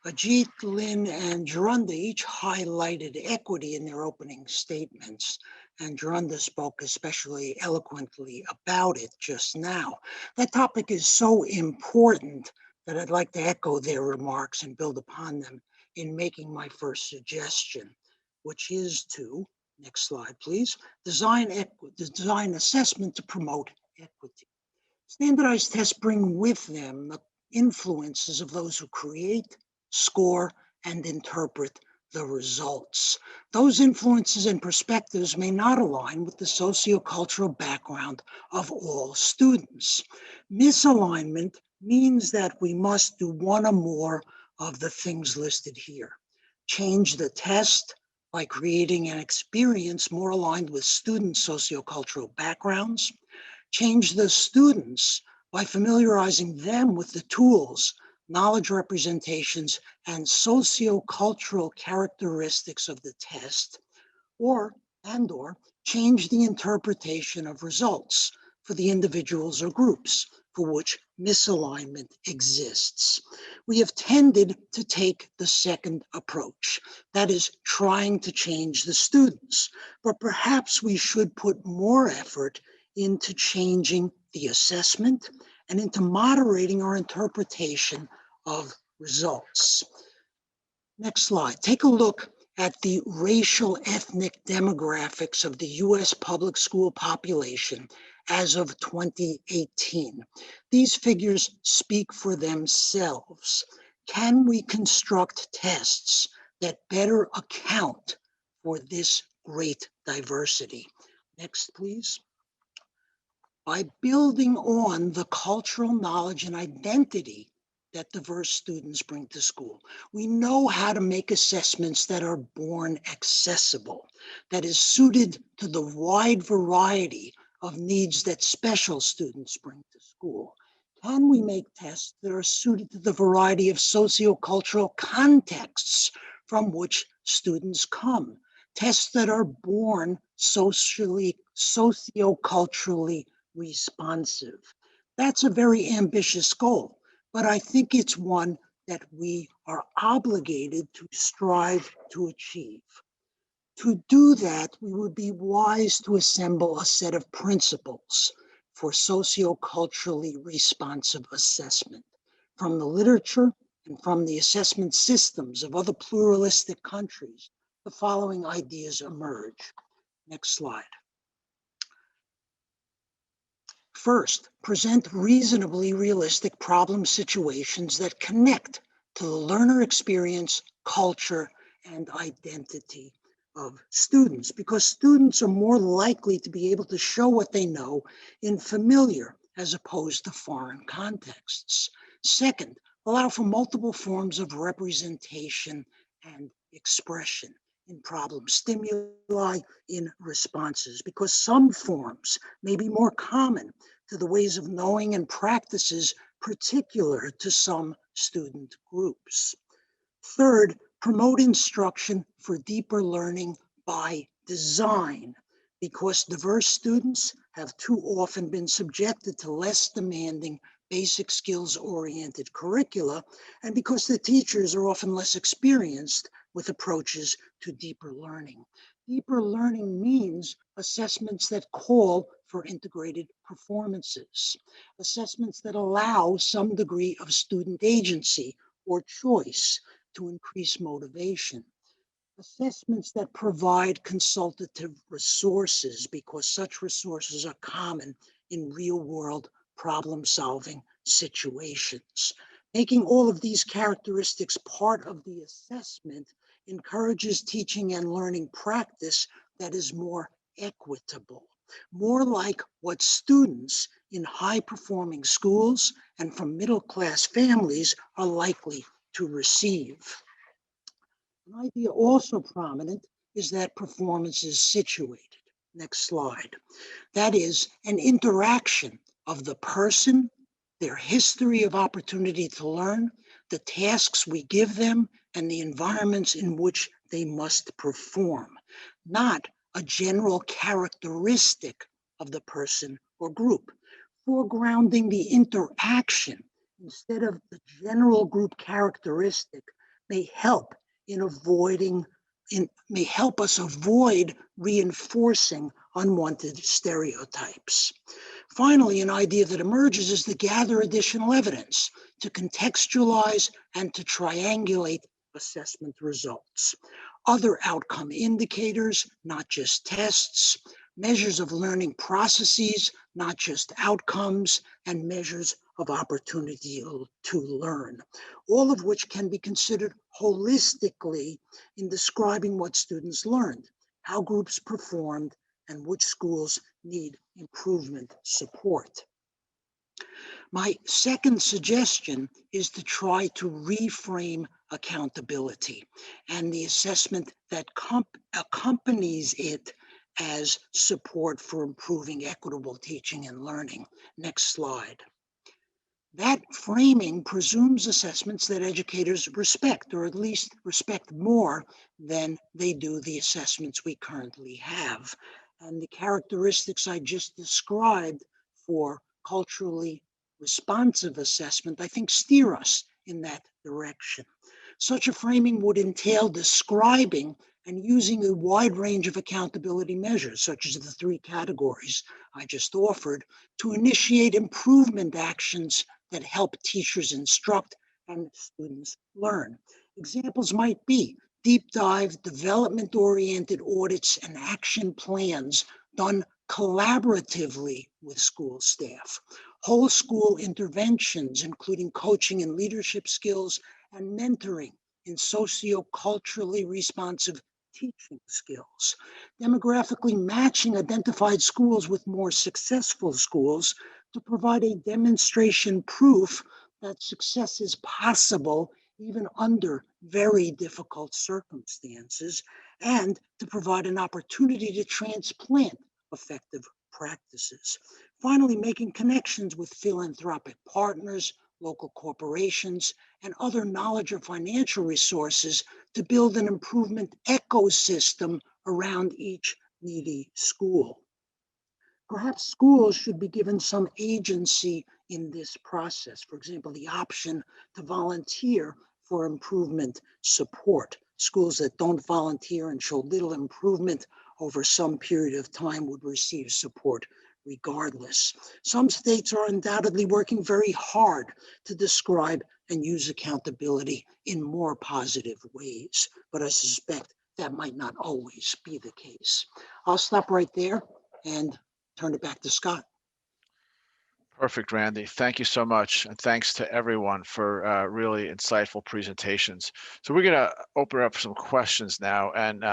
Ajit, Lynn, and Gerunda each highlighted equity in their opening statements, and Gerunda spoke especially eloquently about it just now. That topic is so important that I'd like to echo their remarks and build upon them in making my first suggestion, which is to, next slide please, design assessment to promote equity. Standardized tests bring with them the influences of those who create, score, and interpret the results. Those influences and perspectives may not align with the sociocultural background of all students. Misalignment means that we must do one or more of the things listed here. Change the test by creating an experience more aligned with students' sociocultural backgrounds. Change the students by familiarizing them with the tools, knowledge representations, and sociocultural characteristics of the test, or change the interpretation of results for the individuals or groups for which misalignment exists. We have tended to take the second approach, that is, trying to change the students, but perhaps we should put more effort into changing the assessment and into moderating our interpretation of results. Next slide. Take a look at the racial ethnic demographics of the U.S. public school population as of 2018. These figures speak for themselves. Can we construct tests that better account for this great diversity? Next, please. By building on the cultural knowledge and identity that diverse students bring to school, we know how to make assessments that are born accessible, that is suited to the wide variety of needs that special students bring to school. Can we make tests that are suited to the variety of sociocultural contexts from which students come? Tests that are born socioculturally responsive. That's a very ambitious goal, but I think it's one that we are obligated to strive to achieve. To do that, we would be wise to assemble a set of principles for socioculturally responsive assessment. From the literature and from the assessment systems of other pluralistic countries, the following ideas emerge. Next slide. First, present reasonably realistic problem situations that connect to the learner experience, culture, and identity of students, because students are more likely to be able to show what they know in familiar as opposed to foreign contexts. Second, allow for multiple forms of representation and expression in problem stimuli, in responses, because some forms may be more common to the ways of knowing and practices particular to some student groups. Third, promote instruction for deeper learning by design, because diverse students have too often been subjected to less demanding basic skills-oriented curricula, and because the teachers are often less experienced with approaches to deeper learning. Deeper learning means assessments that call for integrated performances, assessments that allow some degree of student agency or choice to increase motivation, assessments that provide consultative resources, because such resources are common in real-world problem-solving situations. Making all of these characteristics part of the assessment encourages teaching and learning practice that is more equitable, more like what students in high-performing schools and from middle-class families are likely to receive. An idea also prominent is that performance is situated. Next slide. That is an interaction of the person, their history of opportunity to learn, the tasks we give them, and the environments in which they must perform, not a general characteristic of the person or group. Foregrounding the interaction instead of the general group characteristic may help us avoid reinforcing unwanted stereotypes. Finally, an idea that emerges is to gather additional evidence, to contextualize and to triangulate assessment results. Other outcome indicators, not just tests, measures of learning processes, not just outcomes, and measures of opportunity to learn, all of which can be considered holistically in describing what students learned, how groups performed, and which schools need improvement support. My second suggestion is to try to reframe accountability and the assessment that accompanies it as support for improving equitable teaching and learning. Next slide. That framing presumes assessments that educators respect, or at least respect more than they do the assessments we currently have. And the characteristics I just described for culturally responsive assessment, I think, steer us in that direction. Such a framing would entail describing and using a wide range of accountability measures, such as the 3 categories I just offered, to initiate improvement actions that help teachers instruct and students learn. Examples might be deep dive, development-oriented audits and action plans done collaboratively with school staff, whole school interventions, including coaching and leadership skills and mentoring in socio-culturally responsive teaching skills, demographically matching identified schools with more successful schools to provide a demonstration proof that success is possible even under very difficult circumstances, and to provide an opportunity to transplant effective practices. Finally, making connections with philanthropic partners, local corporations, and other knowledge or financial resources to build an improvement ecosystem around each needy school. Perhaps schools should be given some agency in this process. For example, the option to volunteer for improvement support. Schools that don't volunteer and show little improvement over some period of time would receive support regardless. Some states are undoubtedly working very hard to describe and use accountability in more positive ways, but I suspect that might not always be the case. I'll stop right there and turn it back to Scott. Perfect, Randy. Thank you so much. And thanks to everyone for really insightful presentations. So we're going to open up some questions now. And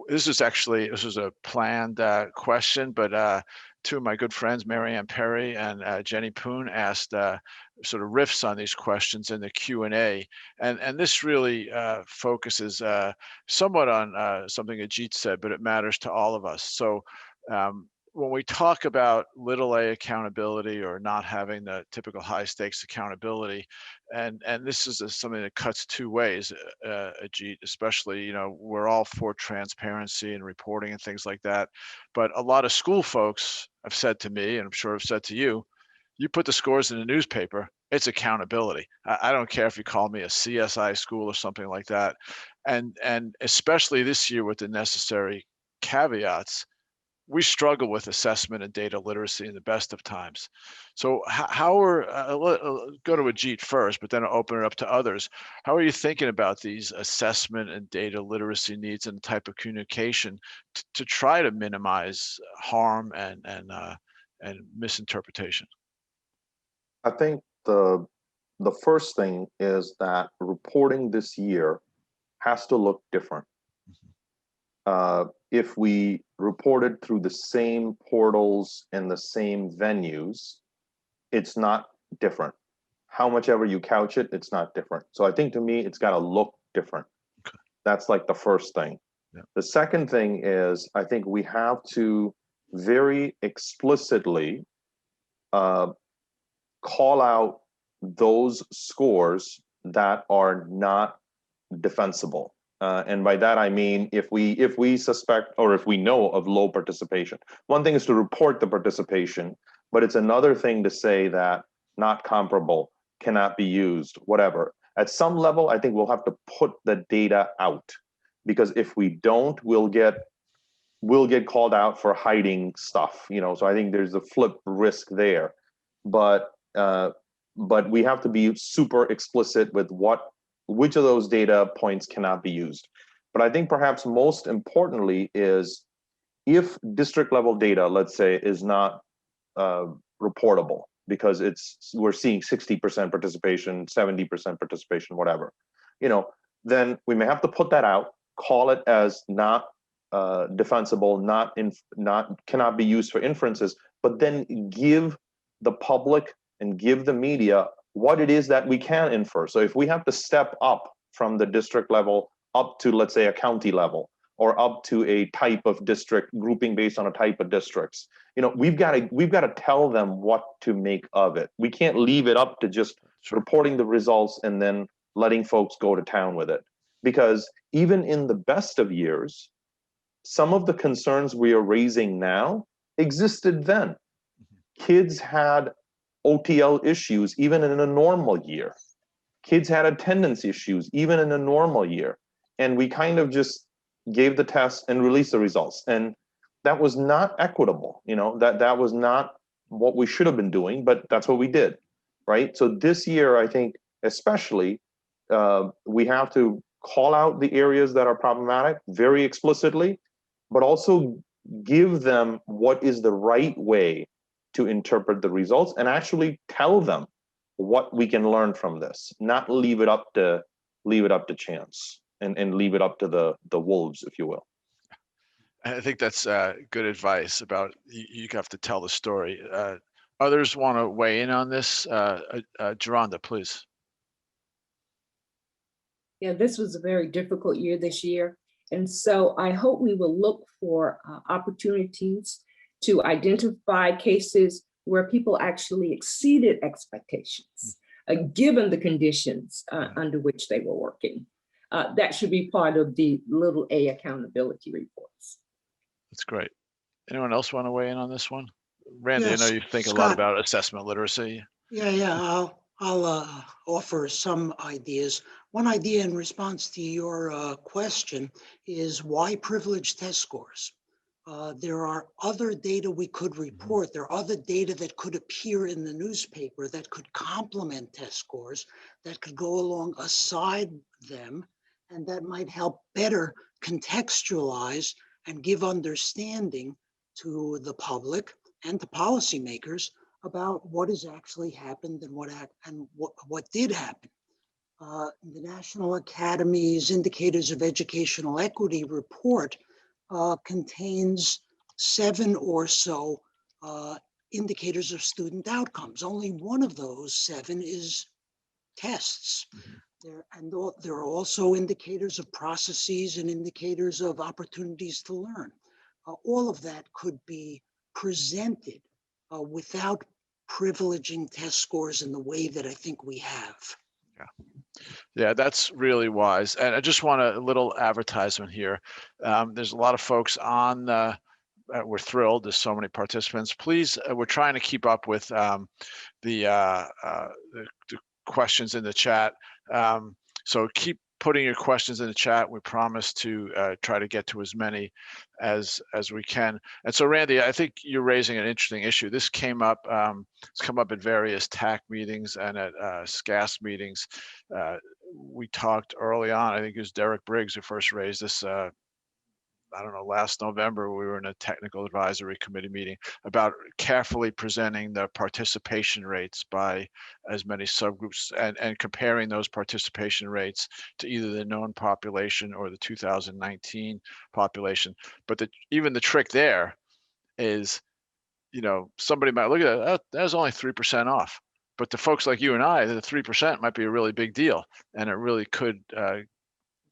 this was a planned question, but 2 of my good friends, Marion Perry and Jenny Poon, asked sort of riffs on these questions in the Q&A. And this really focuses somewhat on something Ajit said, but it matters to all of us. So when we talk about little a accountability or not having the typical high stakes accountability, and this is something that cuts 2 ways, Ajit, especially, you know, we're all for transparency and reporting and things like that. But a lot of school folks have said to me, and I'm sure have said to you, you put the scores in the newspaper, it's accountability. I don't care if you call me a CSI school or something like that. And especially this year with the necessary caveats, we struggle with assessment and data literacy in the best of times. So how are, go to Ajit first, but then I'll open it up to others. How are you thinking about these assessment and data literacy needs and the type of communication to try to minimize harm and misinterpretation? I think the first thing is that reporting this year has to look different. If we reported through the same portals and the same venues, it's not different. How much ever you couch it, it's not different. So I think to me, it's got to look different. Okay. That's like the first thing. Yeah. The second thing is, I think we have to very explicitly call out those scores that are not defensible. And by that, I mean, if we suspect or if we know of low participation, one thing is to report the participation, but it's another thing to say that not comparable, cannot be used, whatever. At some level, I think we'll have to put the data out, because if we don't, we'll get called out for hiding stuff, you know. So I think there's a flip risk there, but we have to be super explicit with which of those data points cannot be used. But I think perhaps most importantly is, if district level data, let's say, is not reportable, because we're seeing 60% participation, 70% participation, whatever, then we may have to put that out, call it as not defensible, cannot be used for inferences, but then give the public and give the media what it is that we can infer. So if we have to step up from the district level up to, let's say, a county level, or up to a type of district grouping based on a type of districts, we've got to tell them what to make of it. We can't leave it up to just reporting the results and then letting folks go to town with it. Because even in the best of years, some of the concerns we are raising now existed then. Kids had OTL issues even in a normal year. Kids had attendance issues even in a normal year. And we kind of just gave the test and released the results. And that was not equitable. That was not what we should have been doing, but that's what we did, right? So this year, I think, especially, we have to call out the areas that are problematic very explicitly, but also give them what is the right way to interpret the results and actually tell them what we can learn from this, not leave it up to chance and leave it up to the wolves, if you will. I think that's good advice about you have to tell the story. Others want to weigh in on this? Gerunda, please. Yeah, this was a very difficult year this year. And so I hope we will look for opportunities to identify cases where people actually exceeded expectations, given the conditions under which they were working. That should be part of the little A accountability reports. That's great. Anyone else want to weigh in on this one? Randy, Yes, I know you think Scott. a lot about assessment literacy. Yeah, I'll offer some ideas. One idea in response to your question is why privileged test scores? There are other data we could report. There are other data that could appear in the newspaper that could complement test scores, that could go along aside them, and that might help better contextualize and give understanding to the public and to policymakers about what has actually happened and what did happen. The National Academy's Indicators of Educational Equity report contains 7 or so indicators of student outcomes. Only one of those 7 is tests. There are also indicators of processes and indicators of opportunities to learn. All of that could be presented without privileging test scores in the way that I think we have. Yeah, that's really wise. And I just want a little advertisement here. There's a lot of folks on, we're thrilled, there's so many participants. Please, we're trying to keep up with the questions in the chat. So keep putting your questions in the chat. We promise to try to get to as many as we can. And so, Randy, I think you're raising an interesting issue. This came up, it's come up at various TAC meetings and at SCAS meetings. We talked early on, I think it was Derek Briggs who first raised this, I don't know, last November, we were in a technical advisory committee meeting about carefully presenting the participation rates by as many subgroups and comparing those participation rates to either the known population or the 2019 population. But even the trick there is, somebody might look at it, oh, that was only 3% off. But to folks like you and I, the 3% might be a really big deal. And it really could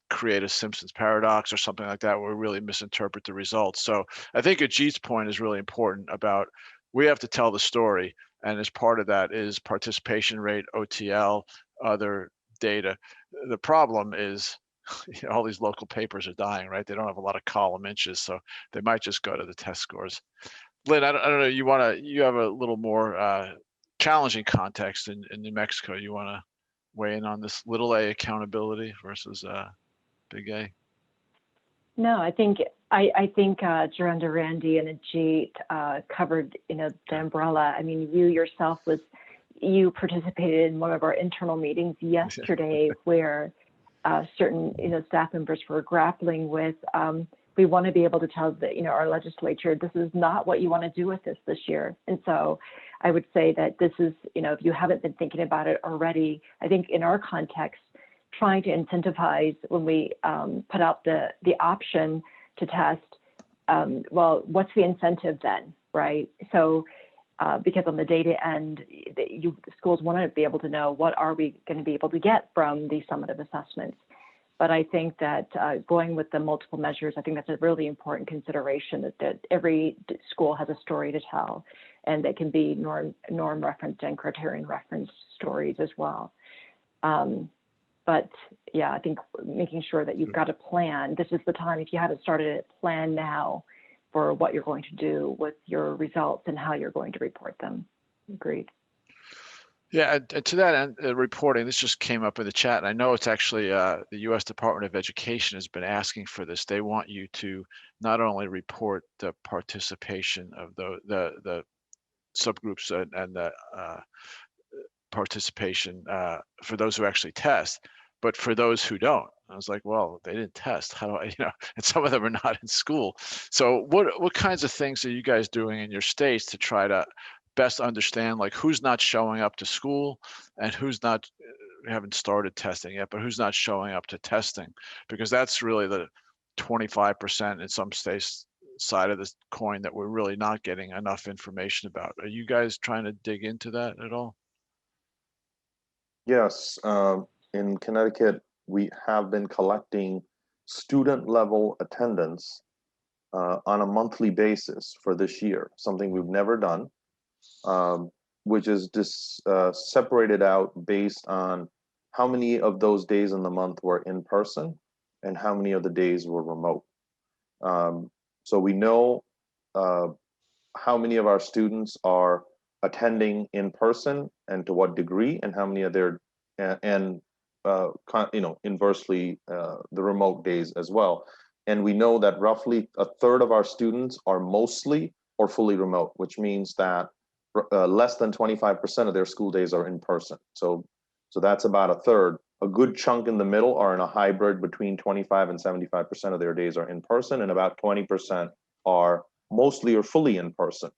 create a Simpson's paradox or something like that where we really misinterpret the results. So I think Ajit's point is really important about we have to tell the story. And as part of that is participation rate, OTL, other data. The problem is all these local papers are dying, right? They don't have a lot of column inches, so they might just go to the test scores. Lynn, I don't know, you have a little more challenging context in New Mexico. You want to weigh in on this little a accountability versus big A? No, I think Gerunda, Randy, and Ajit covered the umbrella. I mean, you yourself you participated in one of our internal meetings yesterday where certain staff members were grappling with. We want to be able to tell our legislature this is not what you want to do with this year, and so I would say that this is, if you haven't been thinking about it already, I think in our context, trying to incentivize when we put out the option to test, well, what's the incentive then, right? So because on the data end, schools want to be able to know what are we going to be able to get from these summative assessments. But I think that going with the multiple measures, I think that's a really important consideration, that every school has a story to tell, and they can be norm referenced and criterion referenced stories as well. But yeah, I think making sure that you've got a plan. This is the time, if you haven't started a plan now for what you're going to do with your results and how you're going to report them. Agreed. Yeah, and to that end, reporting, this just came up in the chat. And I know it's actually the U.S. Department of Education has been asking for this. They want you to not only report the participation of the subgroups and the participation for those who actually test, but for those who don't. I was like, well, they didn't test. How do I, and some of them are not in school. So what kinds of things are you guys doing in your states to try to best understand, like, who's not showing up to school and who's not, haven't started testing yet, but who's not showing up to testing? Because that's really the 25% in some states side of this coin that we're really not getting enough information about. Are you guys trying to dig into that at all? Yes, in Connecticut, we have been collecting student level attendance on a monthly basis for this year, something we've never done, which is just separated out based on how many of those days in the month were in person and how many of the days were remote. So we know how many of our students are attending in person and to what degree, and how many of their inversely the remote days as well. And we know that roughly a third of our students are mostly or fully remote, which means that less than 25% of their school days are in person. So that's about a third. A good chunk in the middle are in a hybrid between 25 and 75% of their days are in person, and about 20% are mostly or fully in person.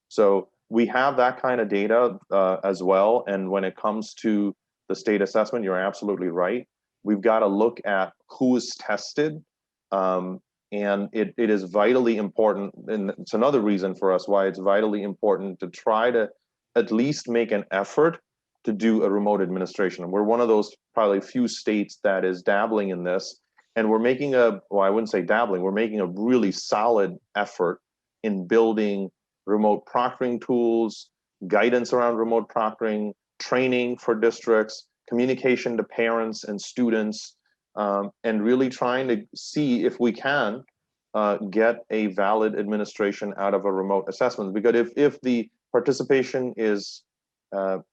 So we have that kind of data as well. And when it comes to the state assessment, you're absolutely right. We've got to look at who is tested. And it is vitally important. And it's another reason for us why it's vitally important to try to at least make an effort to do a remote administration. And we're one of those probably few states that is dabbling in this. And we're making I wouldn't say dabbling, we're making a really solid effort in building remote proctoring tools, guidance around remote proctoring, training for districts, communication to parents and students, and really trying to see if we can get a valid administration out of a remote assessment. Because if the participation is,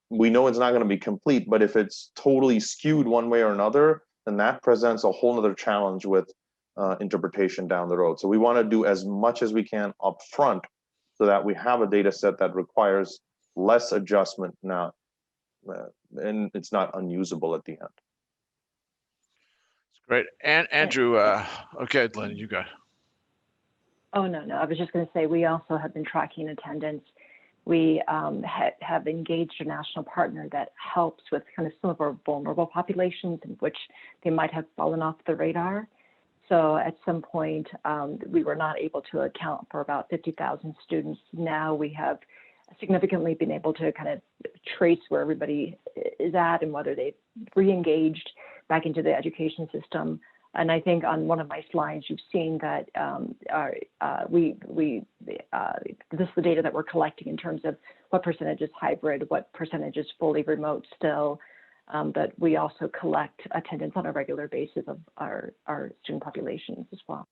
we know it's not going to be complete, but if it's totally skewed one way or another, then that presents a whole other challenge with interpretation down the road. So we want to do as much as we can up front so that we have a data set that requires less adjustment now, and it's not unusable at the end. Great. And Andrew, okay, Lynn, you got it. Oh, no. I was just going to say, we also have been tracking attendance. We have engaged a national partner that helps with kind of some of our vulnerable populations in which they might have fallen off the radar. So at some point, we were not able to account for about 50,000 students. Now we have significantly been able to kind of trace where everybody is at and whether they've re-engaged back into the education system. And I think on one of my slides, you've seen that this is the data that we're collecting in terms of what percentage is hybrid, what percentage is fully remote still, but we also collect attendance on a regular basis of our student populations as well.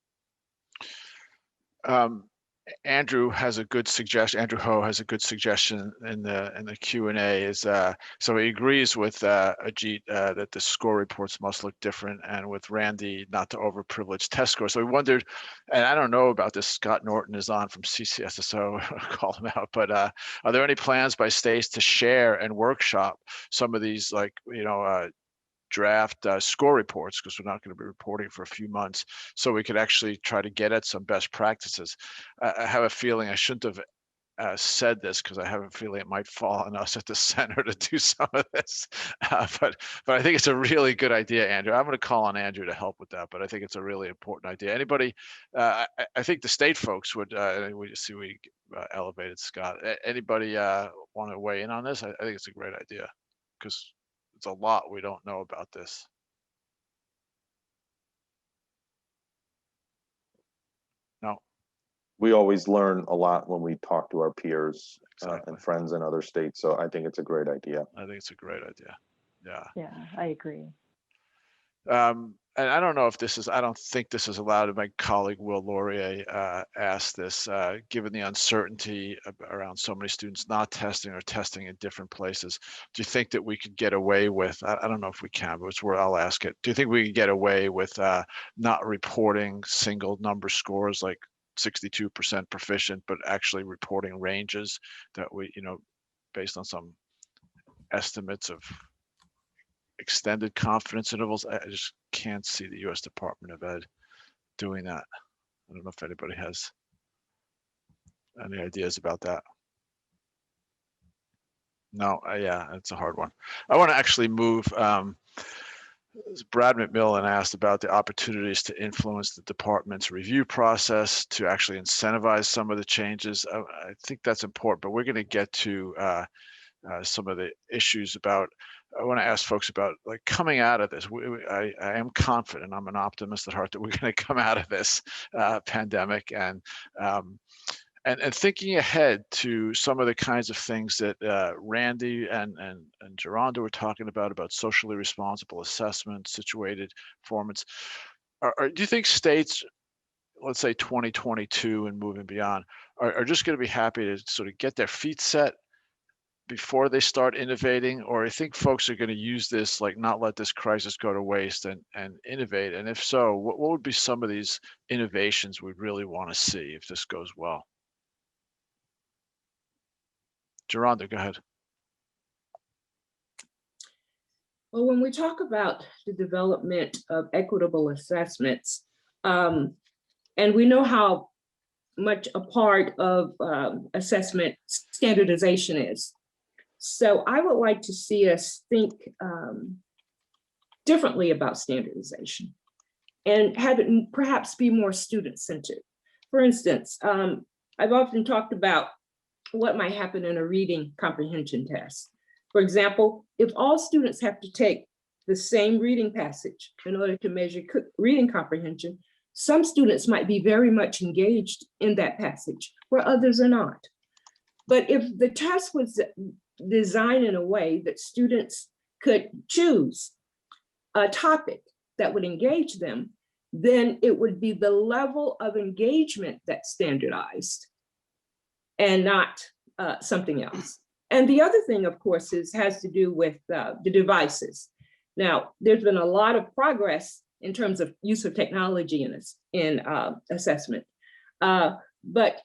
Andrew has a good suggestion. Andrew Ho has a good suggestion in the Q&A. Is so he agrees with Ajit that the score reports must look different, and with Randy not to overprivilege test scores. So we wondered, and I don't know about this. Scott Norton is on from CCSSO. Call him out. But are there any plans by states to share and workshop some of these, like draft score reports, because we're not going to be reporting for a few months, so we could actually try to get at some best practices? I have a feeling I shouldn't have said this because I have a feeling it might fall on us at the center to do some of this. But I think it's a really good idea, Andrew. I'm going to call on Andrew to help with that, but I think it's a really important idea. Anybody, I think the state folks would, we see we elevated Scott. Anybody want to weigh in on this? I think it's a great idea because it's a lot we don't know about this. No. We always learn a lot when we talk to our peers Exactly. and friends in other states. So I think it's a great idea. I think it's a great idea. Yeah. Yeah, I agree. And I don't know if this is, I don't think this is allowed. My colleague Will Laurier asked this, given the uncertainty around so many students not testing or testing in different places, do you think that we could get away with, I don't know if we can, but it's where I'll ask it. Do you think we could get away with not reporting single number scores like 62% proficient, but actually reporting ranges that we, based on some estimates of extended confidence intervals? I just can't see the U.S. Department of Ed doing that. I don't know if anybody has any ideas about that. No, yeah, it's a hard one. I want to actually move. Brad McMillan asked about the opportunities to influence the department's review process to actually incentivize some of the changes. I think that's important, but we're going to get to some of the issues about. I want to ask folks about like coming out of this. I am confident, I'm an optimist at heart, that we're going to come out of this pandemic and thinking ahead to some of the kinds of things that Randy and Gerunda were talking about socially responsible assessment, situated performance. Do you think states, let's say 2022 and moving beyond, are just going to be happy to sort of get their feet set before they start innovating, or I think folks are going to use this, like not let this crisis go to waste and innovate? And if so, what would be some of these innovations we'd really want to see if this goes well? Gerunda, go ahead. Well, when we talk about the development of equitable assessments, and we know how much a part of assessment standardization is. So I would like to see us think differently about standardization and have it perhaps be more student-centered. For instance, I've often talked about what might happen in a reading comprehension test. For example, if all students have to take the same reading passage in order to measure reading comprehension, some students might be very much engaged in that passage where others are not. But if the test was designed in a way that students could choose a topic that would engage them, then it would be the level of engagement that's standardized and not something else. And the other thing, of course, has to do with the devices. Now, there's been a lot of progress in terms of use of technology in assessment. But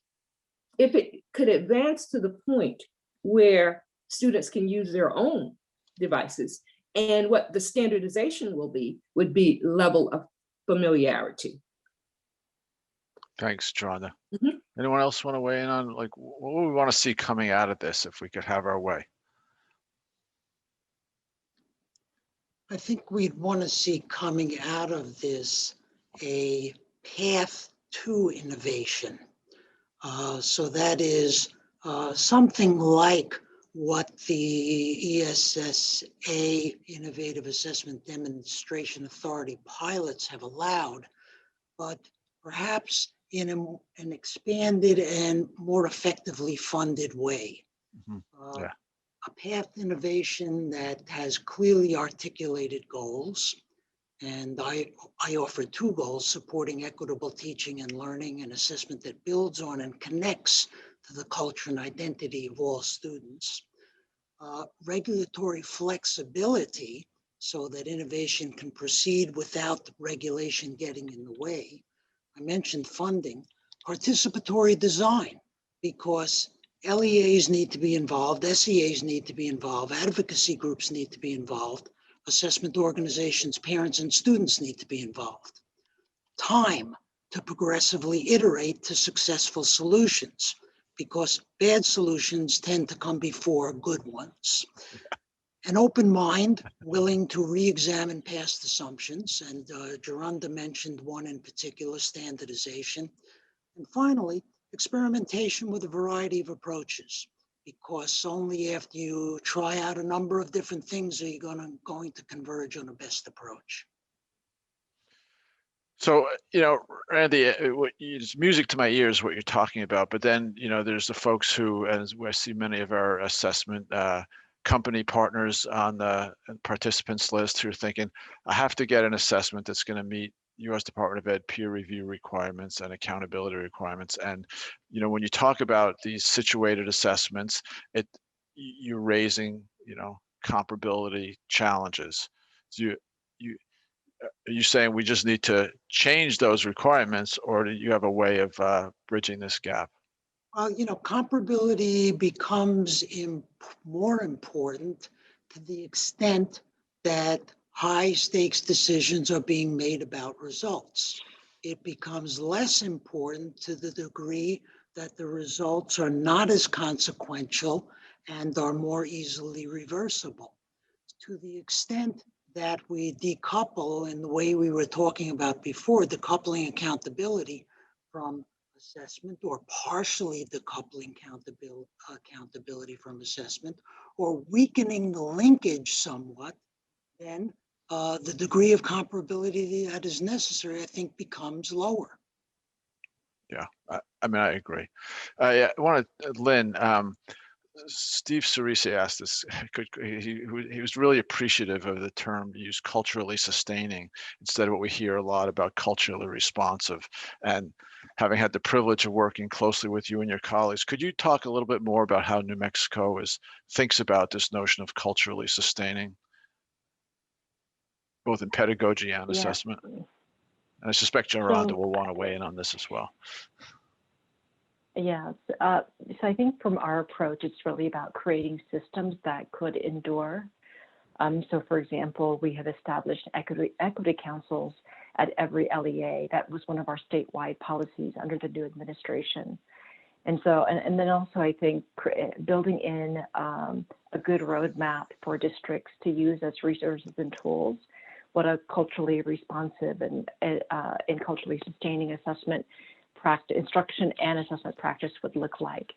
if it could advance to the point where students can use their own devices, and what the standardization would be level of familiarity. Thanks, Gerunda. Anyone else want to weigh in on like what would we want to see coming out of this if we could have our way? I think we'd want to see coming out of this a path to innovation. So that is something like what the ESSA, Innovative Assessment Demonstration Authority pilots have allowed, but perhaps in an expanded and more effectively funded way. Yeah. A path to innovation that has clearly articulated goals. And I offer two goals: supporting equitable teaching and learning, and assessment that builds on and connects to the culture and identity of all students. Regulatory flexibility so that innovation can proceed without regulation getting in the way. I mentioned funding. Participatory design, because LEAs need to be involved, SEAs need to be involved, advocacy groups need to be involved, assessment organizations, parents, and students need to be involved. Time to progressively iterate to successful solutions. because bad solutions tend to come before good ones. An open mind, willing to re-examine past assumptions, and Gerunda mentioned one in particular, standardization. And finally, experimentation with a variety of approaches, because only after you try out a number of different things are you going to converge on the best approach. So, Randy, it's music to my ears what you're talking about, but then, there's the folks who, as I see many of our assessment company partners on the participants list who are thinking, I have to get an assessment that's going to meet U.S. Department of Ed peer review requirements and accountability requirements. And, when you talk about these situated assessments, you're raising, comparability challenges. So are you saying we just need to change those requirements, or do you have a way of bridging this gap? Comparability becomes more important to the extent that high stakes decisions are being made about results. It becomes less important to the degree that the results are not as consequential and are more easily reversible. To the extent that we decouple in the way we were talking about before, decoupling accountability from assessment, or partially decoupling accountability from assessment, or weakening the linkage somewhat, then the degree of comparability that is necessary, I think, becomes lower. Yeah, I agree. I want to, Lynn, Steve Cerisi asked this. He was really appreciative of the term used, culturally sustaining, instead of what we hear a lot about culturally responsive. And having had the privilege of working closely with you and your colleagues, could you talk a little bit more about how New Mexico thinks about this notion of culturally sustaining, both in pedagogy and assessment? And I suspect Gerunda will want to weigh in on this as well. Yes. So I think from our approach, it's really about creating systems that could endure. So for example, we have established equity councils at every LEA. That was one of our statewide policies under the new administration. And so, and then also I think building in a good roadmap for districts to use as resources and tools, what a culturally responsive and culturally sustaining assessment instruction and assessment practice would look like.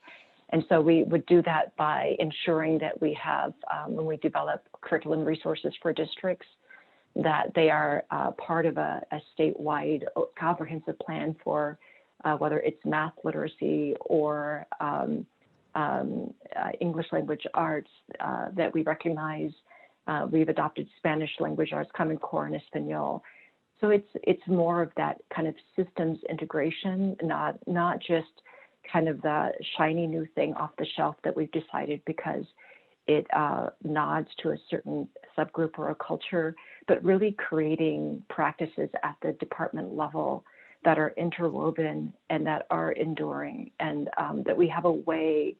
And so we would do that by ensuring that we have, when we develop curriculum resources for districts, that they are part of a statewide comprehensive plan for whether it's math literacy or English language arts that we recognize. We've adopted Spanish language arts, Common Core and Espanol. So it's more of that kind of systems integration, not just kind of the shiny new thing off the shelf that we've decided because it nods to a certain subgroup or a culture, but really creating practices at the department level that are interwoven and that are enduring, and that we have a way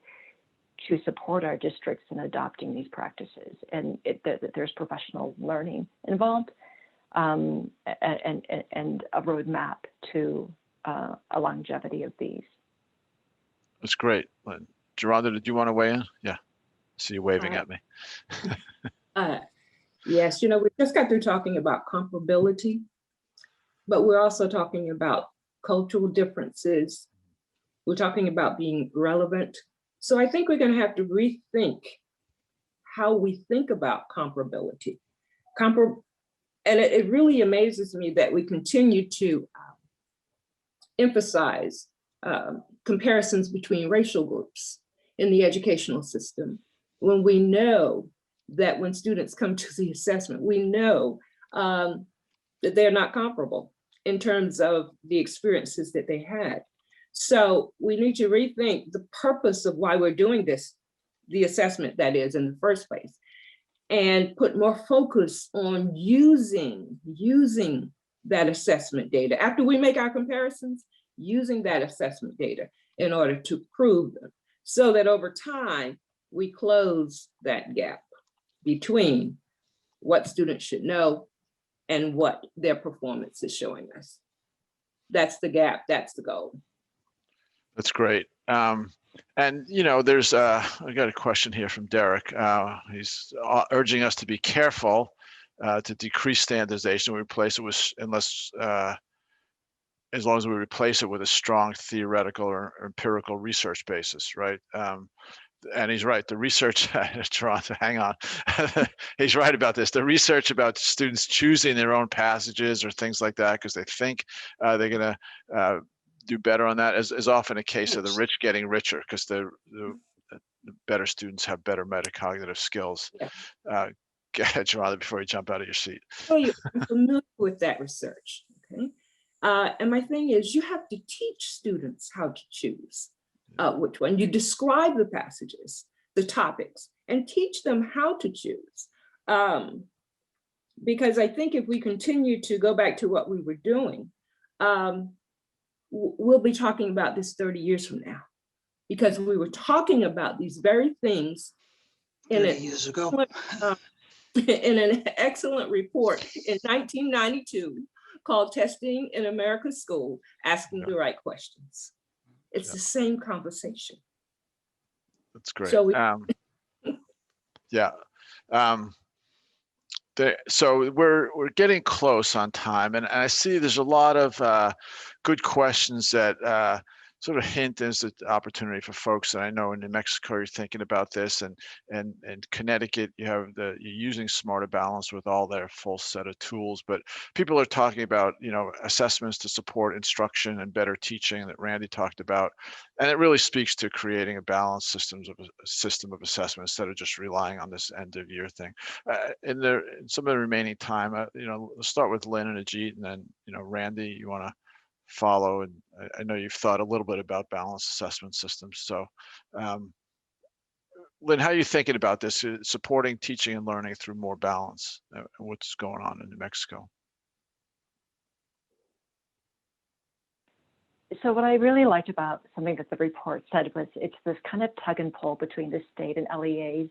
to support our districts in adopting these practices, and that there's professional learning involved. And a roadmap to a longevity of these. That's great. Gerunda, did you want to weigh in? Yeah, I see you waving at me. Yes, we just got through talking about comparability, but we're also talking about cultural differences. We're talking about being relevant. So I think we're going to have to rethink how we think about comparability. And it really amazes me that we continue to emphasize comparisons between racial groups in the educational system, when we know that when students come to the assessment, we know that they're not comparable in terms of the experiences that they had. So we need to rethink the purpose of why we're doing this, the assessment that is in the first place, and put more focus on using that assessment data. After we make our comparisons, using that assessment data in order to prove them, so that over time, we close that gap between what students should know and what their performance is showing us. That's the gap, that's the goal. That's great. And, you know, there's, I got a question here from Derek. He's urging us to be careful to decrease standardization. We replace it with, as long as we replace it with a strong theoretical or empirical research basis, right? And he's right. The research, Toronto, hang on. He's right about this. The research about students choosing their own passages or things like that because they think they're going to do better on that is often a case of the rich getting richer because the better students have better metacognitive skills. Yeah. Go ahead, Toronto, before you jump out of your seat. I'm familiar with that research. Okay. And my thing is, you have to teach students how to choose which one. You describe the passages, the topics, and teach them how to choose. Because I think if we continue to go back to what we were doing, we'll be talking about this 30 years from now, because we were talking about these very things in 30 years ago. In an excellent report in 1992 called Testing in America's School, Asking the Right Questions. It's the same conversation. That's great. So so we're getting close on time, and I see there's a lot of good questions that sort of hint as an opportunity for folks that I know in New Mexico you're thinking about this, and Connecticut you're using Smarter Balance with all their full set of tools, but people are talking about, you know, assessments to support instruction and better teaching that Randy talked about, and it really speaks to creating a balanced system of assessment instead of just relying on this end of year thing. In some of the remaining time, you know, let's start with Lynn and Ajit, and then, you know, Randy, you want to follow, and I know you've thought a little bit about balanced assessment systems. So Lynn, how are you thinking about this, supporting teaching and learning through more balance, and what's going on in New Mexico? So what I really liked about something that the report said was it's this kind of tug and pull between the state and LEAs,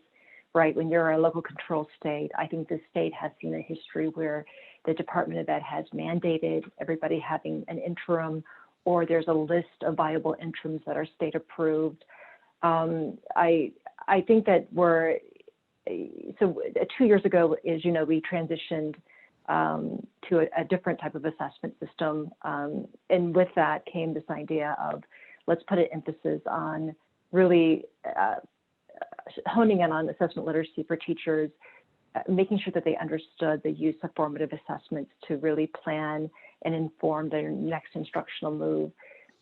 right? When you're a local control state, I think the state has seen a history where the Department of Ed has mandated everybody having an interim, or there's a list of viable interims that are state approved. I think that so 2 years ago, as you know, we transitioned to a different type of assessment system. And with that came this idea of, let's put an emphasis on really honing in on assessment literacy for teachers, making sure that they understood the use of formative assessments to really plan and inform their next instructional move.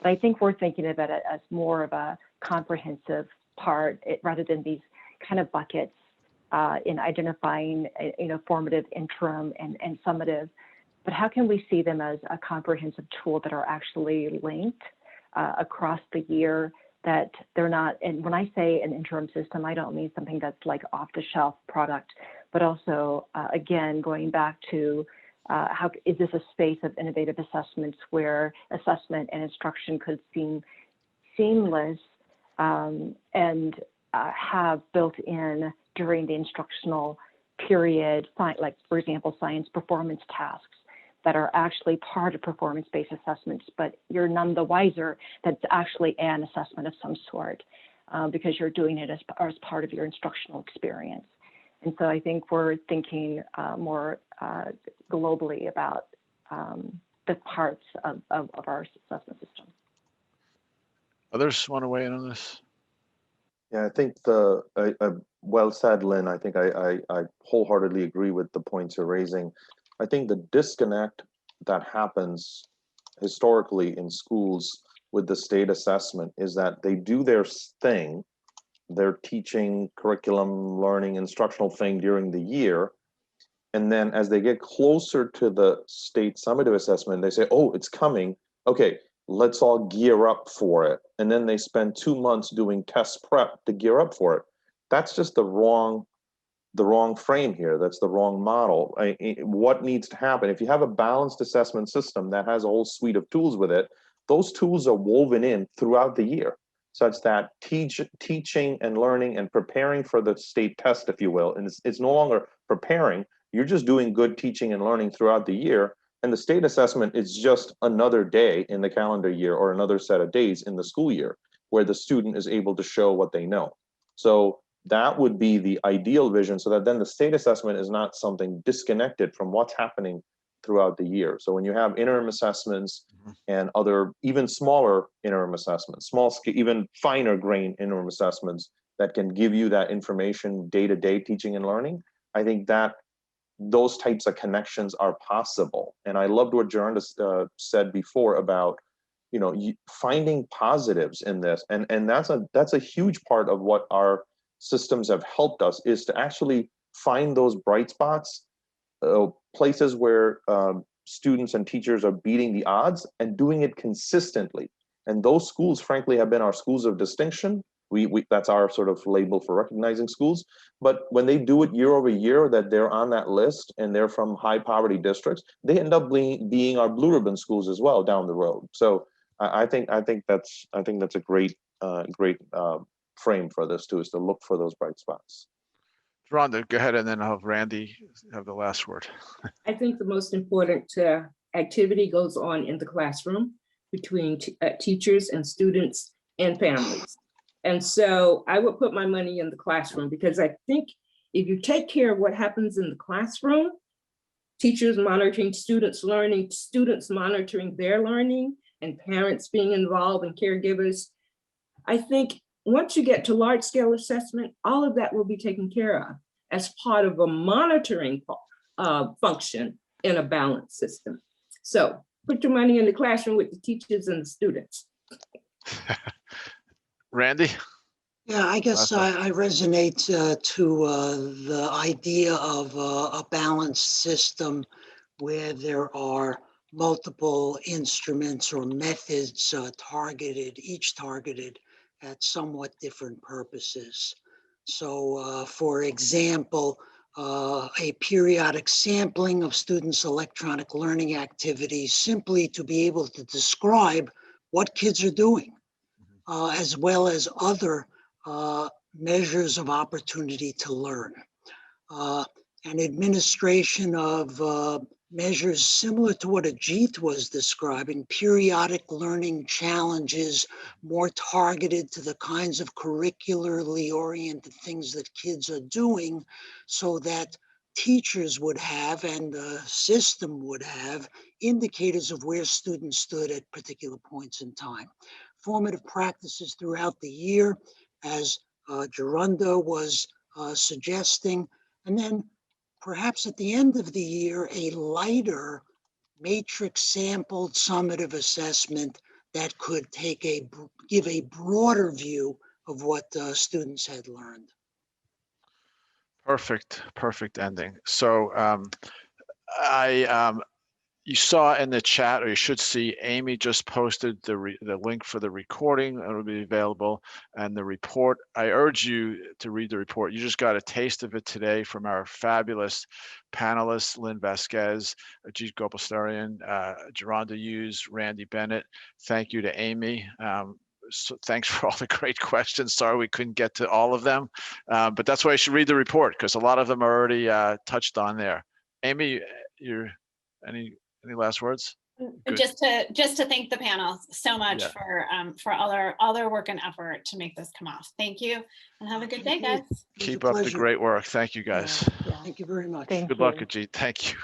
But I think we're thinking about it as more of a comprehensive part, rather than these kind of buckets in identifying, you know, formative, interim, and summative. But how can we see them as a comprehensive tool that are actually linked across the year, that they're not, and when I say an interim system, I don't mean something that's like off-the-shelf product, but also, again, going back to how is this a space of innovative assessments where assessment and instruction could seem seamless and have built in during the instructional period, like, for example, science performance tasks that are actually part of performance-based assessments, but you're none the wiser that's actually an assessment of some sort because you're doing it as part of your instructional experience. And so I think we're thinking more globally about the parts of our assessment system. Others want to weigh in on this? Yeah, I think well said, Lynn. I think I wholeheartedly agree with the points you're raising. I think the disconnect that happens historically in schools with the state assessment is that they do their thing, their teaching, curriculum, learning, instructional thing during the year. And then as they get closer to the state summative assessment, they say, oh, it's coming. Okay, let's all gear up for it. And then they spend 2 months doing test prep to gear up for it. That's just the wrong frame here. That's the wrong model. What needs to happen? If you have a balanced assessment system that has a whole suite of tools with it, those tools are woven in throughout the year, such that teaching and learning and preparing for the state test, if you will, and it's no longer preparing, you're just doing good teaching and learning throughout the year. And the state assessment is just another day in the calendar year or another set of days in the school year. where the student is able to show what they know. So that would be the ideal vision, so that then the state assessment is not something disconnected from what's happening throughout the year. So when you have interim assessments and other even smaller interim assessments, even finer grain interim assessments that can give you that information day-to-day teaching and learning, I think that those types of connections are possible. And I loved what Gerunda said before about, you know, finding positives in this, and that's a huge part of what our systems have helped us, is to actually find those bright spots, places where students and teachers are beating the odds and doing it consistently. And those schools, frankly, have been our schools of distinction. That's our sort of label for recognizing schools. But when they do it year over year, that they're on that list and they're from high poverty districts, they end up being our blue ribbon schools as well down the road. So I think that's a great frame for this too, is to look for those bright spots. Gerunda, go ahead, and then I'll have Randy have the last word. I think the most important activity goes on in the classroom between teachers and students and families. And so I would put my money in the classroom, because I think if you take care of what happens in the classroom, teachers monitoring students' learning, students monitoring their learning, and parents being involved and caregivers, I think once you get to large scale assessment, all of that will be taken care of as part of a monitoring function in a balanced system. So put your money in the classroom with the teachers and the students. Randy? Yeah, I guess I resonate to the idea of a balanced system where there are multiple instruments or methods each targeted at somewhat different purposes. So, for example, a periodic sampling of students' electronic learning activities, simply to be able to describe what kids are doing, as well as other measures of opportunity to learn. An administration of measures similar to what Ajit was describing, periodic learning challenges, more targeted to the kinds of curricularly oriented things that kids are doing, so that teachers would have and the system would have indicators of where students stood at particular points in time. Formative practices throughout the year, as Gerunda was suggesting, and then perhaps at the end of the year, a lighter matrix sampled summative assessment that could give a broader view of what students had learned. Perfect ending. So you saw in the chat, or you should see, Amy just posted the link for the recording. It will be available, and the report. I urge you to read the report. You just got a taste of it today from our fabulous panelists, Lynn, Vasquez, Ajit Gopalakrishnan, Gerunda, Hughes, Randy, Bennett. Thank you to Amy. So thanks for all the great questions. Sorry we couldn't get to all of them, but that's why you should read the report, because a lot of them are already touched on there. Amy, any last words? Good. Just to thank the panel so much for all their work and effort to make this come off. Thank you, and have a good day, guys. Keep up the great work. Thank you, guys. Thank you very much. Thank Good you. luck, Ajit. Thank you.